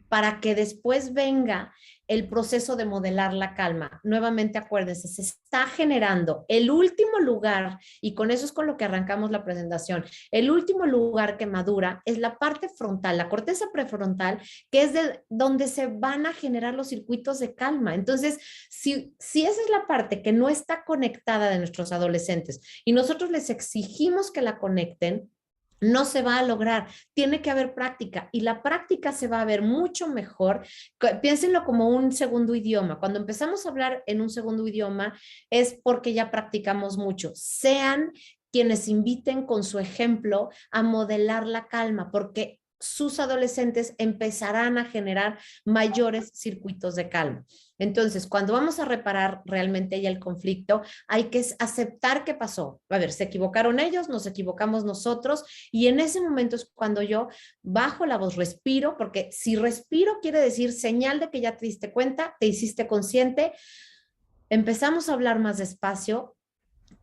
para que después venga el proceso de modelar la calma. Nuevamente acuérdense, se está generando el último lugar, y con eso es con lo que arrancamos la presentación, el último lugar que madura es la parte frontal, la corteza prefrontal, que es de donde se van a generar los circuitos de calma. Entonces, si esa es la parte que no está conectada de nuestros adolescentes y nosotros les exigimos que la conecten, no se va a lograr. Tiene que haber práctica y la práctica se va a ver mucho mejor. Piénsenlo como un segundo idioma. Cuando empezamos a hablar en un segundo idioma es porque ya practicamos mucho. Sean quienes inviten con su ejemplo a modelar la calma, porque sus adolescentes empezarán a generar mayores circuitos de calma. Entonces, cuando vamos a reparar realmente ya el conflicto, hay que aceptar qué pasó. A ver, se equivocaron ellos, nos equivocamos nosotros, y en ese momento es cuando yo bajo la voz, respiro, porque si respiro quiere decir señal de que ya te diste cuenta, te hiciste consciente, empezamos a hablar más despacio.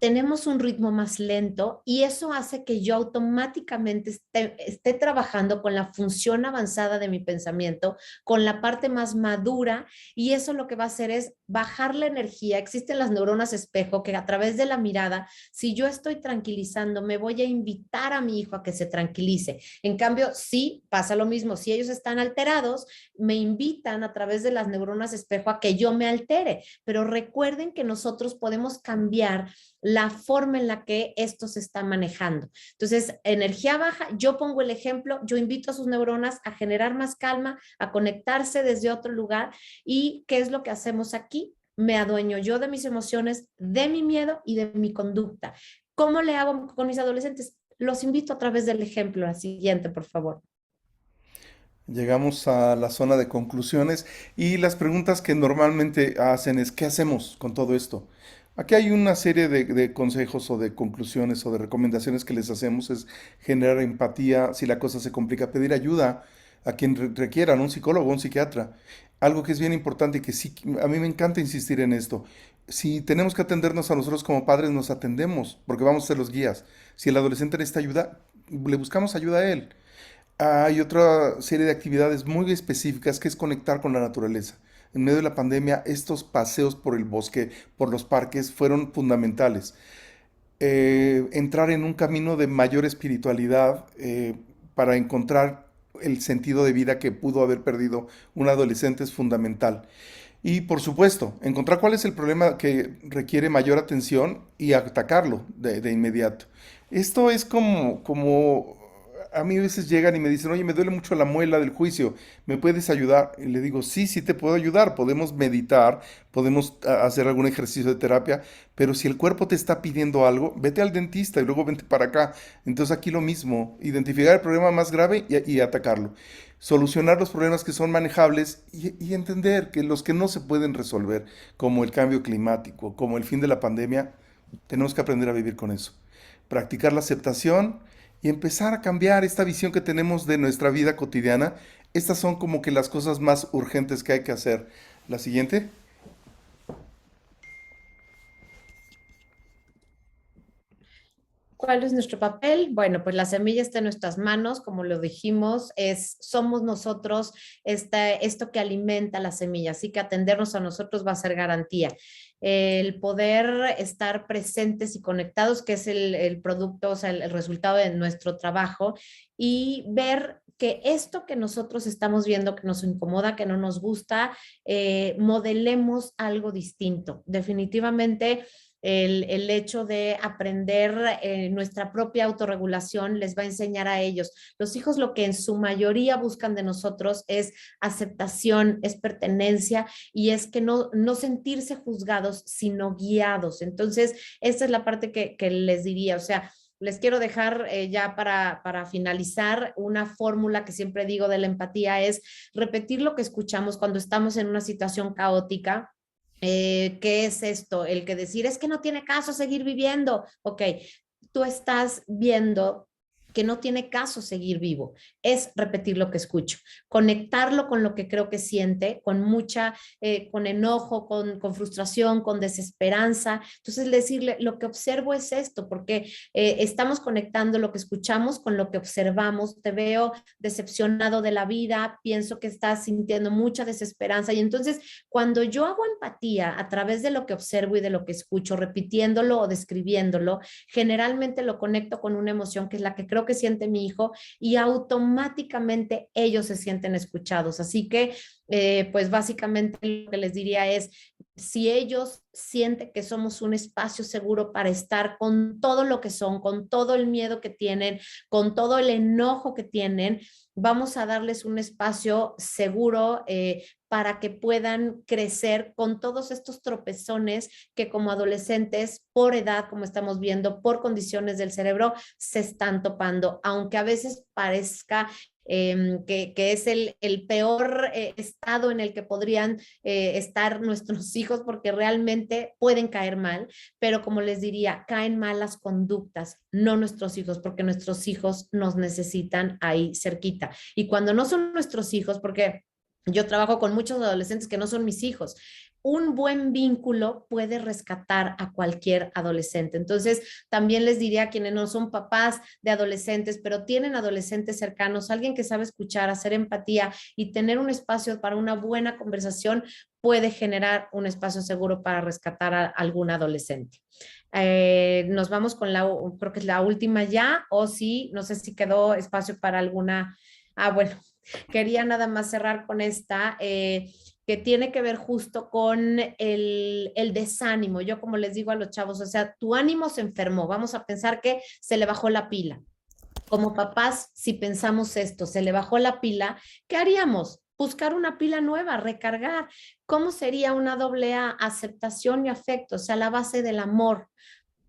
tenemos un ritmo más lento y eso hace que yo automáticamente esté trabajando con la función avanzada de mi pensamiento, con la parte más madura, y eso lo que va a hacer es bajar la energía. Existen las neuronas espejo que a través de la mirada, si yo estoy tranquilizando, me voy a invitar a mi hijo a que se tranquilice. En cambio, sí pasa lo mismo. Si ellos están alterados, me invitan a través de las neuronas espejo a que yo me altere. Pero recuerden que nosotros podemos cambiar la forma en la que esto se está manejando. Entonces, energía baja, yo pongo el ejemplo, yo invito a sus neuronas a generar más calma, a conectarse desde otro lugar. ¿Y qué es lo que hacemos aquí? Me adueño yo de mis emociones, de mi miedo y de mi conducta. ¿Cómo le hago con mis adolescentes? Los invito a través del ejemplo. La siguiente, por favor. Llegamos a la zona de conclusiones y las preguntas que normalmente hacen es, ¿qué hacemos con todo esto? Aquí hay una serie de consejos o de conclusiones o de recomendaciones que les hacemos, es generar empatía, si la cosa se complica, pedir ayuda a quien requiera, ¿no? Un psicólogo, un psiquiatra. Algo que es bien importante y que sí, a mí me encanta insistir en esto. Si tenemos que atendernos a nosotros como padres, nos atendemos, porque vamos a ser los guías. Si el adolescente necesita ayuda, le buscamos ayuda a él. Hay otra serie de actividades muy específicas que es conectar con la naturaleza. En medio de la pandemia, estos paseos por el bosque, por los parques, fueron fundamentales. Entrar en un camino de mayor espiritualidad para encontrar el sentido de vida que pudo haber perdido un adolescente es fundamental. Y por supuesto, encontrar cuál es el problema que requiere mayor atención y atacarlo de inmediato. Esto es como a mí a veces llegan y me dicen, oye, me duele mucho la muela del juicio, ¿me puedes ayudar? Y le digo, sí, sí te puedo ayudar, podemos meditar, podemos hacer algún ejercicio de terapia, pero si el cuerpo te está pidiendo algo, vete al dentista y luego vente para acá. Entonces aquí lo mismo, identificar el problema más grave y atacarlo. Solucionar los problemas que son manejables y entender que los que no se pueden resolver, como el cambio climático, como el fin de la pandemia, tenemos que aprender a vivir con eso. Practicar la aceptación y empezar a cambiar esta visión que tenemos de nuestra vida cotidiana. Estas son como que las cosas más urgentes que hay que hacer. La siguiente. ¿Cuál es nuestro papel? Bueno, pues la semilla está en nuestras manos, como lo dijimos, somos nosotros esto que alimenta la semilla, así que atendernos a nosotros va a ser garantía. El poder estar presentes y conectados, que es el producto, o sea, el resultado de nuestro trabajo, y ver que esto que nosotros estamos viendo, que nos incomoda, que no nos gusta, modelemos algo distinto. Definitivamente el hecho de aprender nuestra propia autorregulación les va a enseñar a ellos. Los hijos lo que en su mayoría buscan de nosotros es aceptación, es pertenencia y es que no sentirse juzgados, sino guiados. Entonces, esta es la parte que les diría, o sea, les quiero dejar ya para finalizar una fórmula que siempre digo de la empatía, es repetir lo que escuchamos cuando estamos en una situación caótica. ¿Qué es esto? El que decir es que no tiene caso seguir viviendo. Ok, tú estás viendo que no tiene caso seguir vivo, es repetir lo que escucho, conectarlo con lo que creo que siente, con enojo, con frustración, con desesperanza. Entonces decirle, lo que observo es esto, porque estamos conectando lo que escuchamos con lo que observamos. Te veo decepcionado de la vida, pienso que estás sintiendo mucha desesperanza y entonces cuando yo hago empatía a través de lo que observo y de lo que escucho, repitiéndolo o describiéndolo, generalmente lo conecto con una emoción que es la que creo que siente mi hijo y automáticamente ellos se sienten escuchados. Así que, pues básicamente lo que les diría es, si ellos sienten que somos un espacio seguro para estar con todo lo que son, con todo el miedo que tienen, con todo el enojo que tienen, vamos a darles un espacio seguro para que puedan crecer con todos estos tropezones que como adolescentes, por edad, como estamos viendo, por condiciones del cerebro, se están topando, aunque a veces parezca que es el peor estado en el que podrían estar nuestros hijos porque realmente pueden caer mal, pero como les diría, caen mal las conductas, no nuestros hijos, porque nuestros hijos nos necesitan ahí cerquita. Y cuando no son nuestros hijos, porque yo trabajo con muchos adolescentes que no son mis hijos, un buen vínculo puede rescatar a cualquier adolescente. Entonces, también les diría a quienes no son papás de adolescentes, pero tienen adolescentes cercanos, alguien que sabe escuchar, hacer empatía y tener un espacio para una buena conversación, puede generar un espacio seguro para rescatar a algún adolescente. Nos vamos con creo que es la última ya, o sí, no sé si quedó espacio para alguna. Bueno, quería nada más cerrar con esta, que tiene que ver justo con el desánimo. Yo como les digo a los chavos, o sea, tu ánimo se enfermó, vamos a pensar que se le bajó la pila. Como papás, si pensamos esto, se le bajó la pila, ¿qué haríamos? Buscar una pila nueva, recargar. ¿Cómo sería una doble A? Aceptación y afecto, o sea, la base del amor.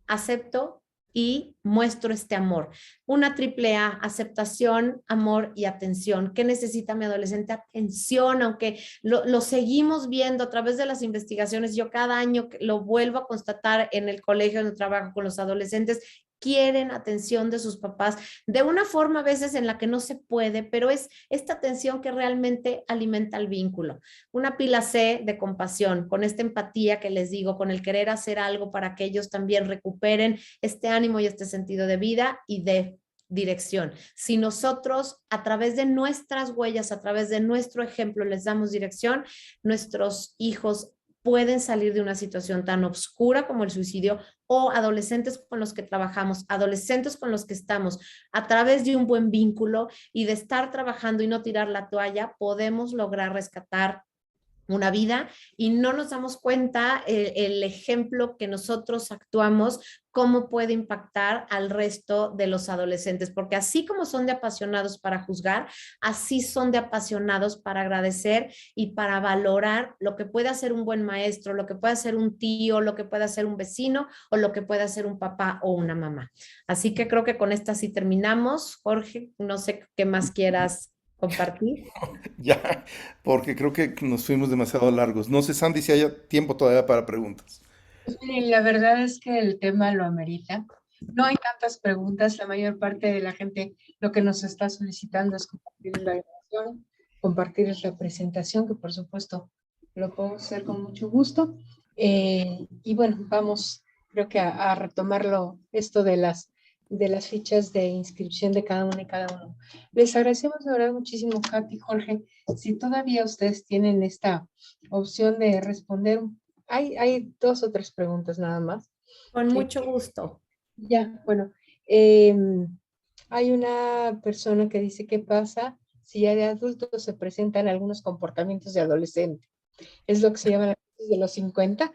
Acepto y muestro este amor. Una triple A, aceptación, amor y atención. ¿Qué necesita mi adolescente? Atención, aunque lo seguimos viendo a través de las investigaciones. Yo cada año lo vuelvo a constatar en el colegio donde trabajo con los adolescentes, quieren atención de sus papás de una forma a veces en la que no se puede, pero es esta atención que realmente alimenta el vínculo. Una pila C de compasión, con esta empatía que les digo, con el querer hacer algo para que ellos también recuperen este ánimo y este sentido de vida y de dirección. Si nosotros a través de nuestras huellas, a través de nuestro ejemplo les damos dirección, nuestros hijos pueden salir de una situación tan oscura como el suicidio, o adolescentes con los que trabajamos, adolescentes con los que estamos, a través de un buen vínculo y de estar trabajando y no tirar la toalla, podemos lograr rescatar una vida y no nos damos cuenta el ejemplo que nosotros actuamos, cómo puede impactar al resto de los adolescentes, porque así como son de apasionados para juzgar, así son de apasionados para agradecer y para valorar lo que puede hacer un buen maestro, lo que puede hacer un tío, lo que puede hacer un vecino o lo que puede hacer un papá o una mamá. Así que creo que con esta sí terminamos. Jorge, no sé qué más quieras compartir. Ya, porque creo que nos fuimos demasiado largos. No sé, Sandy, si haya tiempo todavía para preguntas. Pues miren, la verdad es que el tema lo amerita. No hay tantas preguntas, la mayor parte de la gente lo que nos está solicitando es compartir la grabación, compartir la presentación, que por supuesto lo podemos hacer con mucho gusto. Y bueno, vamos, creo que a retomarlo, esto de las fichas de inscripción de cada uno y cada uno. Les agradecemos de verdad muchísimo, Katy, Jorge. Si todavía ustedes tienen esta opción de responder, hay dos o tres preguntas nada más. Con mucho gusto. Ya, bueno, hay una persona que dice, ¿qué pasa si ya de adultos se presentan algunos comportamientos de adolescente? Es lo que se llama la crisis de los 50.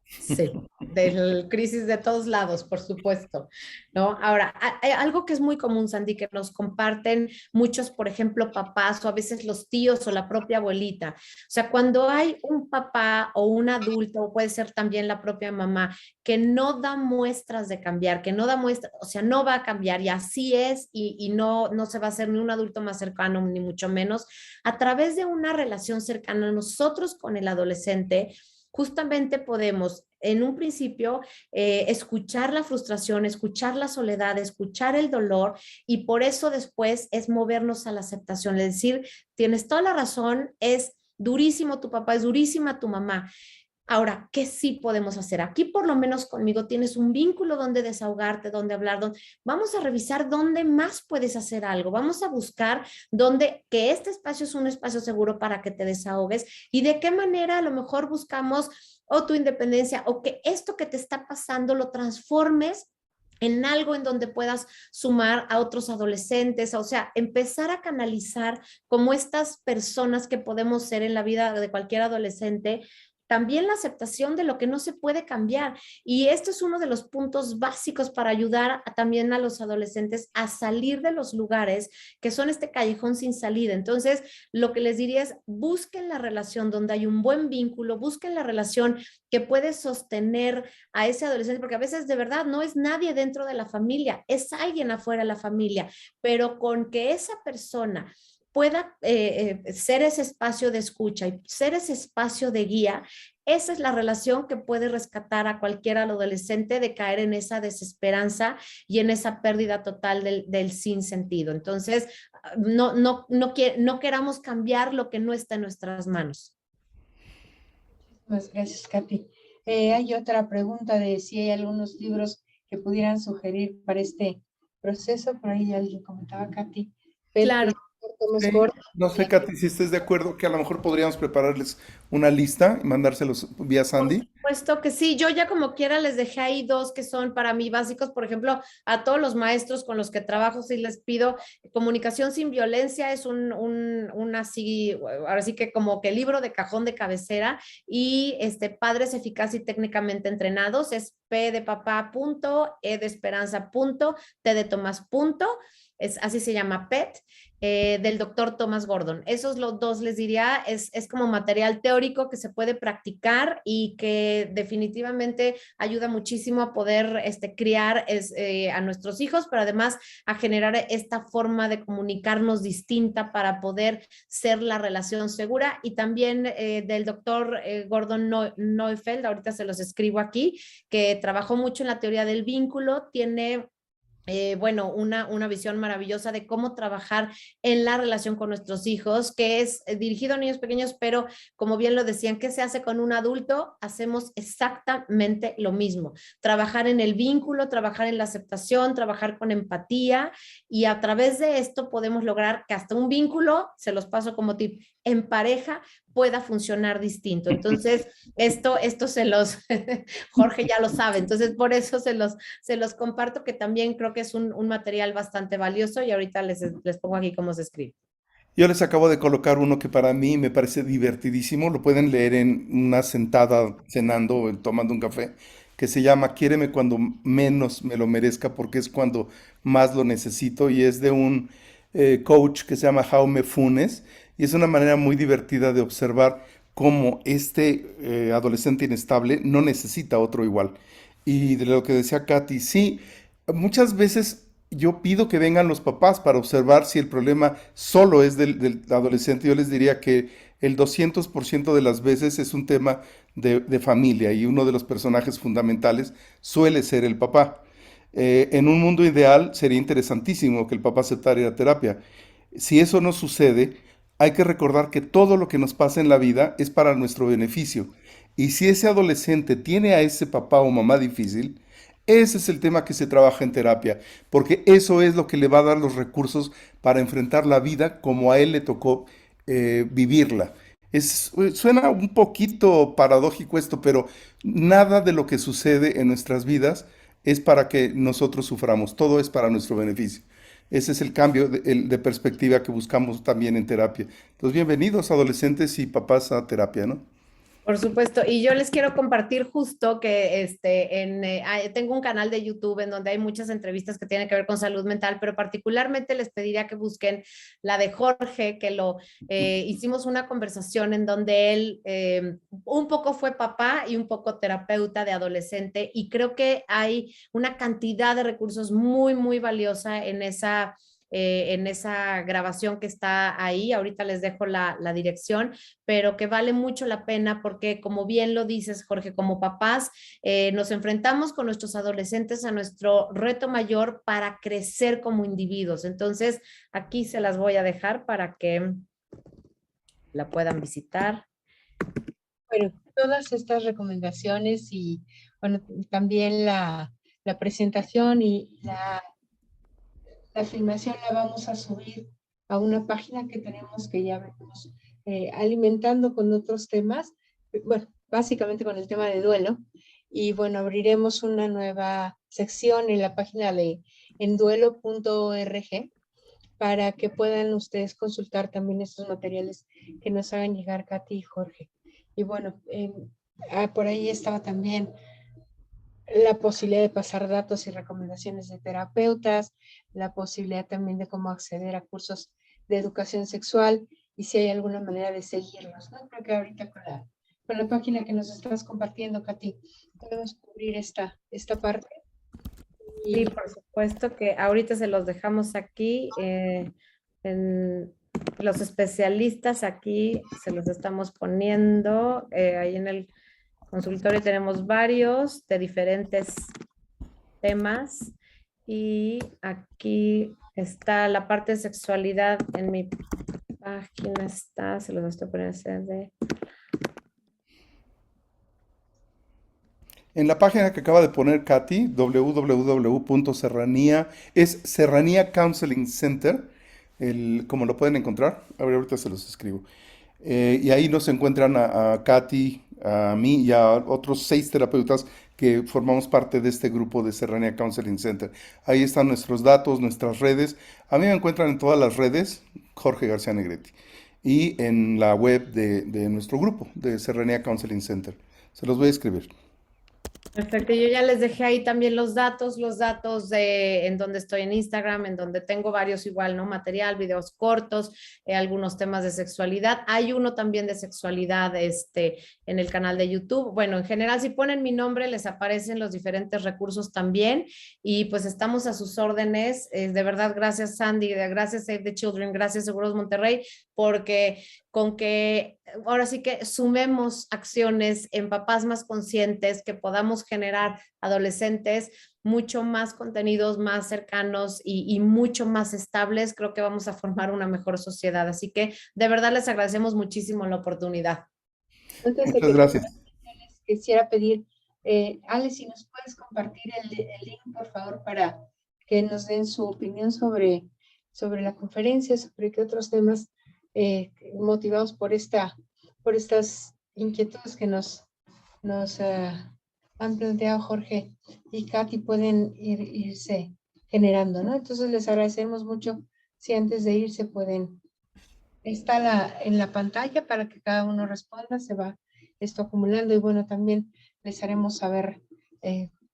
Sí, del crisis de todos lados, por supuesto, ¿no? Ahora, hay algo que es muy común, Sandy, que nos comparten muchos, por ejemplo, papás o a veces los tíos o la propia abuelita. O sea, cuando hay un papá o un adulto, o puede ser también la propia mamá, que no da muestras de cambiar, que no da muestras, o sea, no va a cambiar y así es y no se va a hacer ni un adulto más cercano, ni mucho menos, a través de una relación cercana nosotros con el adolescente, justamente podemos en un principio escuchar la frustración, escuchar la soledad, escuchar el dolor y por eso después es movernos a la aceptación, es decir, tienes toda la razón, es durísimo tu papá, es durísima tu mamá. Ahora, ¿qué sí podemos hacer? Aquí por lo menos conmigo tienes un vínculo donde desahogarte, donde hablar, donde vamos a revisar dónde más puedes hacer algo, vamos a buscar dónde, que este espacio es un espacio seguro para que te desahogues y de qué manera a lo mejor buscamos o tu independencia o que esto que te está pasando lo transformes en algo en donde puedas sumar a otros adolescentes, o sea, empezar a canalizar como estas personas que podemos ser en la vida de cualquier adolescente, también la aceptación de lo que no se puede cambiar. Y esto es uno de los puntos básicos para ayudar también a los adolescentes a salir de los lugares que son este callejón sin salida. Entonces, lo que les diría es busquen la relación donde hay un buen vínculo, busquen la relación que puede sostener a ese adolescente, porque a veces de verdad no es nadie dentro de la familia, es alguien afuera de la familia, pero con que esa persona pueda ser ese espacio de escucha y ser ese espacio de guía, esa es la relación que puede rescatar a cualquier adolescente de caer en esa desesperanza y en esa pérdida total del sinsentido. Entonces, no queramos cambiar lo que no está en nuestras manos. Muchas gracias, Katy. Hay otra pregunta de si hay algunos libros que pudieran sugerir para este proceso. Por ahí alguien comentaba, Katy. Claro. Thomas Sí, Gordon. no sé, Katy, si estés de acuerdo que a lo mejor podríamos prepararles una lista y mandárselos vía Por Sandy. supuesto que sí, yo ya como quiera les dejé ahí dos que son para mí básicos, por ejemplo, a todos los maestros con los que trabajo, sí les pido, Comunicación sin Violencia es un así, ahora sí que como que libro de cajón de cabecera, y Padres Eficaz y Técnicamente Entrenados, es P de papá punto, E de esperanza punto, T de Tomás punto, así se llama PET, del doctor Thomas Gordon. Esos los dos les diría, es como material teórico que se puede practicar y que definitivamente ayuda muchísimo a poder criar a nuestros hijos, pero además a generar esta forma de comunicarnos distinta para poder ser la relación segura. Y también del doctor Gordon Neufeld, ahorita se los escribo aquí, que trabajó mucho en la teoría del vínculo, tiene bueno, una visión maravillosa de cómo trabajar en la relación con nuestros hijos, que es dirigido a niños pequeños, pero como bien lo decían, ¿qué se hace con un adulto? Hacemos exactamente lo mismo. Trabajar en el vínculo, trabajar en la aceptación, trabajar con empatía, y a través de esto podemos lograr que hasta un vínculo, se los paso como tip, en pareja pueda funcionar distinto. Entonces, esto se los, Jorge ya lo sabe, entonces por eso se los comparto, que también creo que es un material bastante valioso, y ahorita les pongo aquí cómo se escribe. Yo les acabo de colocar uno que para mí me parece divertidísimo. Lo pueden leer en una sentada cenando o tomando un café, que se llama Quiéreme cuando menos me lo merezca, porque es cuando más lo necesito. Y es de un coach que se llama Jaume Funes. Y es una manera muy divertida de observar cómo este adolescente inestable no necesita otro igual. Y de lo que decía Katy, sí, muchas veces yo pido que vengan los papás para observar si el problema solo es del adolescente. Yo les diría que el 200% de las veces es un tema de familia, y uno de los personajes fundamentales suele ser el papá. En un mundo ideal sería interesantísimo que el papá aceptara ir a terapia. Si eso no sucede, hay que recordar que todo lo que nos pasa en la vida es para nuestro beneficio. Y si ese adolescente tiene a ese papá o mamá difícil, ese es el tema que se trabaja en terapia, porque eso es lo que le va a dar los recursos para enfrentar la vida como a él le tocó vivirla. Suena un poquito paradójico esto, pero nada de lo que sucede en nuestras vidas es para que nosotros suframos, todo es para nuestro beneficio. Ese es el cambio de perspectiva que buscamos también en terapia. Entonces, bienvenidos adolescentes y papás a terapia, ¿no? Por supuesto, y yo les quiero compartir justo que tengo un canal de YouTube en donde hay muchas entrevistas que tienen que ver con salud mental, pero particularmente les pediría que busquen la de Jorge, que hicimos una conversación en donde él un poco fue papá y un poco terapeuta de adolescente, y creo que hay una cantidad de recursos muy, muy valiosa en esa grabación que está ahí. Ahorita les dejo la dirección, pero que vale mucho la pena porque, como bien lo dices, Jorge, como papás, nos enfrentamos con nuestros adolescentes a nuestro reto mayor para crecer como individuos. Entonces, aquí se las voy a dejar para que la puedan visitar. Bueno, todas estas recomendaciones y bueno, también la presentación y la filmación la vamos a subir a una página que tenemos, que ya venimos alimentando con otros temas, bueno, básicamente con el tema de duelo. Y bueno, abriremos una nueva sección en la página de enduelo.org para que puedan ustedes consultar también estos materiales que nos hagan llegar Katy y Jorge. Y bueno, por ahí estaba también la posibilidad de pasar datos y recomendaciones de terapeutas, la posibilidad también de cómo acceder a cursos de educación sexual y si hay alguna manera de seguirlos, ¿no? Creo que ahorita con la página que nos estás compartiendo, Katy, podemos cubrir esta parte. Sí, Y por supuesto que ahorita se los dejamos aquí. En los especialistas aquí se los estamos poniendo. Ahí en el consultorio tenemos varios de diferentes temas. Y aquí está la parte de sexualidad en mi página. Se los estoy poniendo. De, En la página que acaba de poner Katy, www.serranía, es Serranía Counseling Center, como lo pueden encontrar. A ver, ahorita se los escribo. Y ahí nos encuentran a Katy, a mí y a otros 6 terapeutas que formamos parte de este grupo de Serranía Counseling Center. Ahí están nuestros datos, nuestras redes. A mí me encuentran en todas las redes, Jorge García Negrete. Y en la web de nuestro grupo, de Serranía Counseling Center. Se los voy a escribir. Perfecto, yo ya les dejé ahí también los datos de en donde estoy en Instagram, en donde tengo varios igual, ¿no? Material, videos cortos, algunos temas de sexualidad. Hay uno también de sexualidad, en el canal de YouTube. Bueno, en general, si ponen mi nombre, les aparecen los diferentes recursos también. Y pues estamos a sus órdenes. De verdad, gracias Sandy, gracias Save the Children, gracias Seguros Monterrey, porque con que ahora sí que sumemos acciones en papás más conscientes, que podamos generar adolescentes mucho más contenidos, más cercanos y mucho más estables, creo que vamos a formar una mejor sociedad. Así que de verdad les agradecemos muchísimo la oportunidad. Antes de Muchas que gracias. les quisiera pedir, Ale, si nos puedes compartir el link, por favor, para que nos den su opinión sobre la conferencia, sobre qué otros temas motivados por estas inquietudes que nos han planteado Jorge y Katy pueden irse generando, ¿no? Entonces les agradecemos mucho si antes de irse pueden, está en la pantalla para que cada uno responda, se va esto acumulando y bueno, también les haremos saber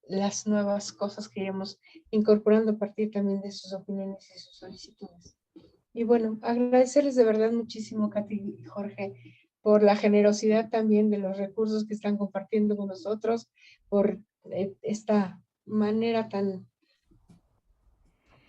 las nuevas cosas que iremos incorporando a partir también de sus opiniones y sus solicitudes. Y bueno, agradecerles de verdad muchísimo, Katy y Jorge, por la generosidad también de los recursos que están compartiendo con nosotros, por esta manera tan,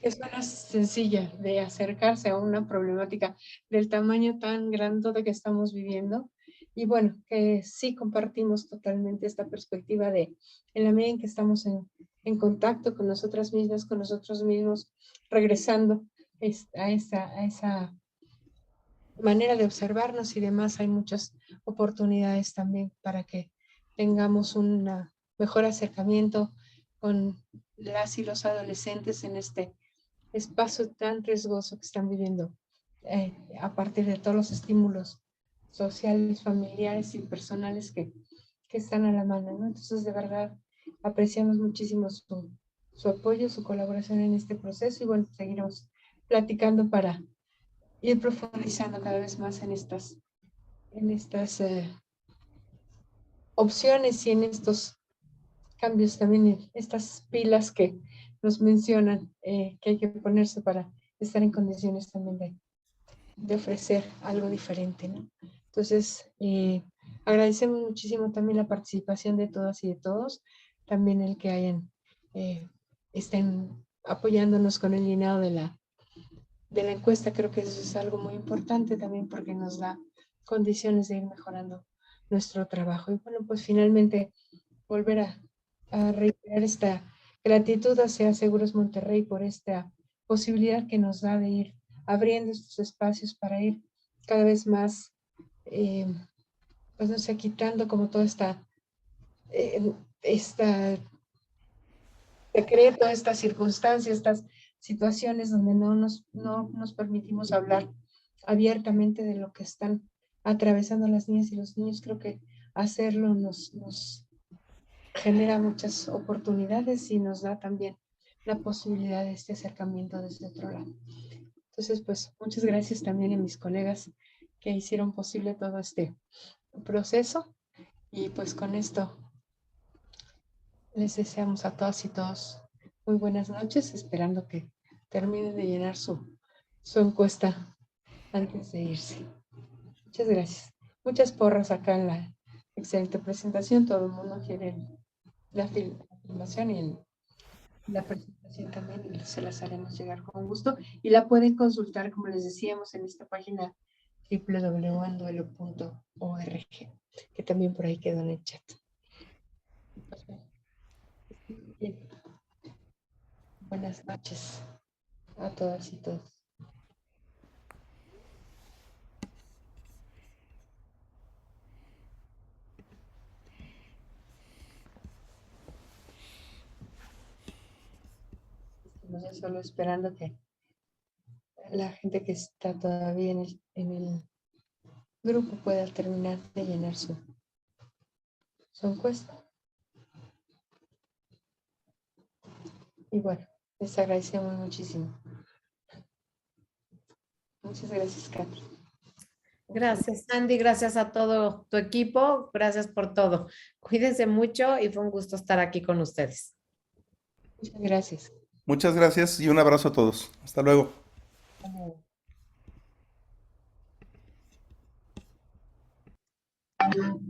es una sencilla de acercarse a una problemática del tamaño tan grande que estamos viviendo. Y bueno, que sí compartimos totalmente esta perspectiva de, en la medida en que estamos en contacto con nosotras mismas, con nosotros mismos, regresando a esa manera de observarnos y demás, hay muchas oportunidades también para que tengamos un mejor acercamiento con las y los adolescentes en este espacio tan riesgoso que están viviendo a partir de todos los estímulos sociales, familiares y personales que están a la mano, ¿no? Entonces, de verdad, apreciamos muchísimo su apoyo, su colaboración en este proceso y bueno, seguiremos platicando para ir profundizando cada vez más en estas opciones y en estos cambios también, en estas pilas que nos mencionan que hay que ponerse para estar en condiciones también de ofrecer algo diferente, ¿no? Entonces, agradecemos muchísimo también la participación de todas y de todos, también el que estén apoyándonos con el llenado de la encuesta. Creo que eso es algo muy importante también porque nos da condiciones de ir mejorando nuestro trabajo. Y bueno, pues finalmente volver a reiterar esta gratitud hacia Seguros Monterrey por esta posibilidad que nos da de ir abriendo estos espacios para ir cada vez más, pues no sé, quitando como toda esta secreto, estas circunstancias, estas situaciones donde no nos permitimos hablar abiertamente de lo que están atravesando las niñas y los niños. Creo que hacerlo nos genera muchas oportunidades y nos da también la posibilidad de este acercamiento desde otro lado. Entonces, pues muchas gracias también a mis colegas que hicieron posible todo este proceso y pues con esto les deseamos a todas y todos muy buenas noches, esperando que terminen de llenar su encuesta antes de irse. Muchas gracias. Muchas porras acá en la excelente presentación. Todo el mundo quiere la filmación y la presentación también y se las haremos llegar con gusto. Y la pueden consultar, como les decíamos, en esta página www.anduelo.org, que también por ahí quedó en el chat. Bien. Buenas noches a todas y todos. Yo solo esperando que la gente que está todavía en el grupo pueda terminar de llenar su encuesta. Y bueno, les agradecemos muchísimo. Muchas gracias, Katy. Gracias, Sandy. Gracias a todo tu equipo. Gracias por todo. Cuídense mucho y fue un gusto estar aquí con ustedes. Muchas gracias. Muchas gracias y un abrazo a todos. Hasta luego. Hasta luego.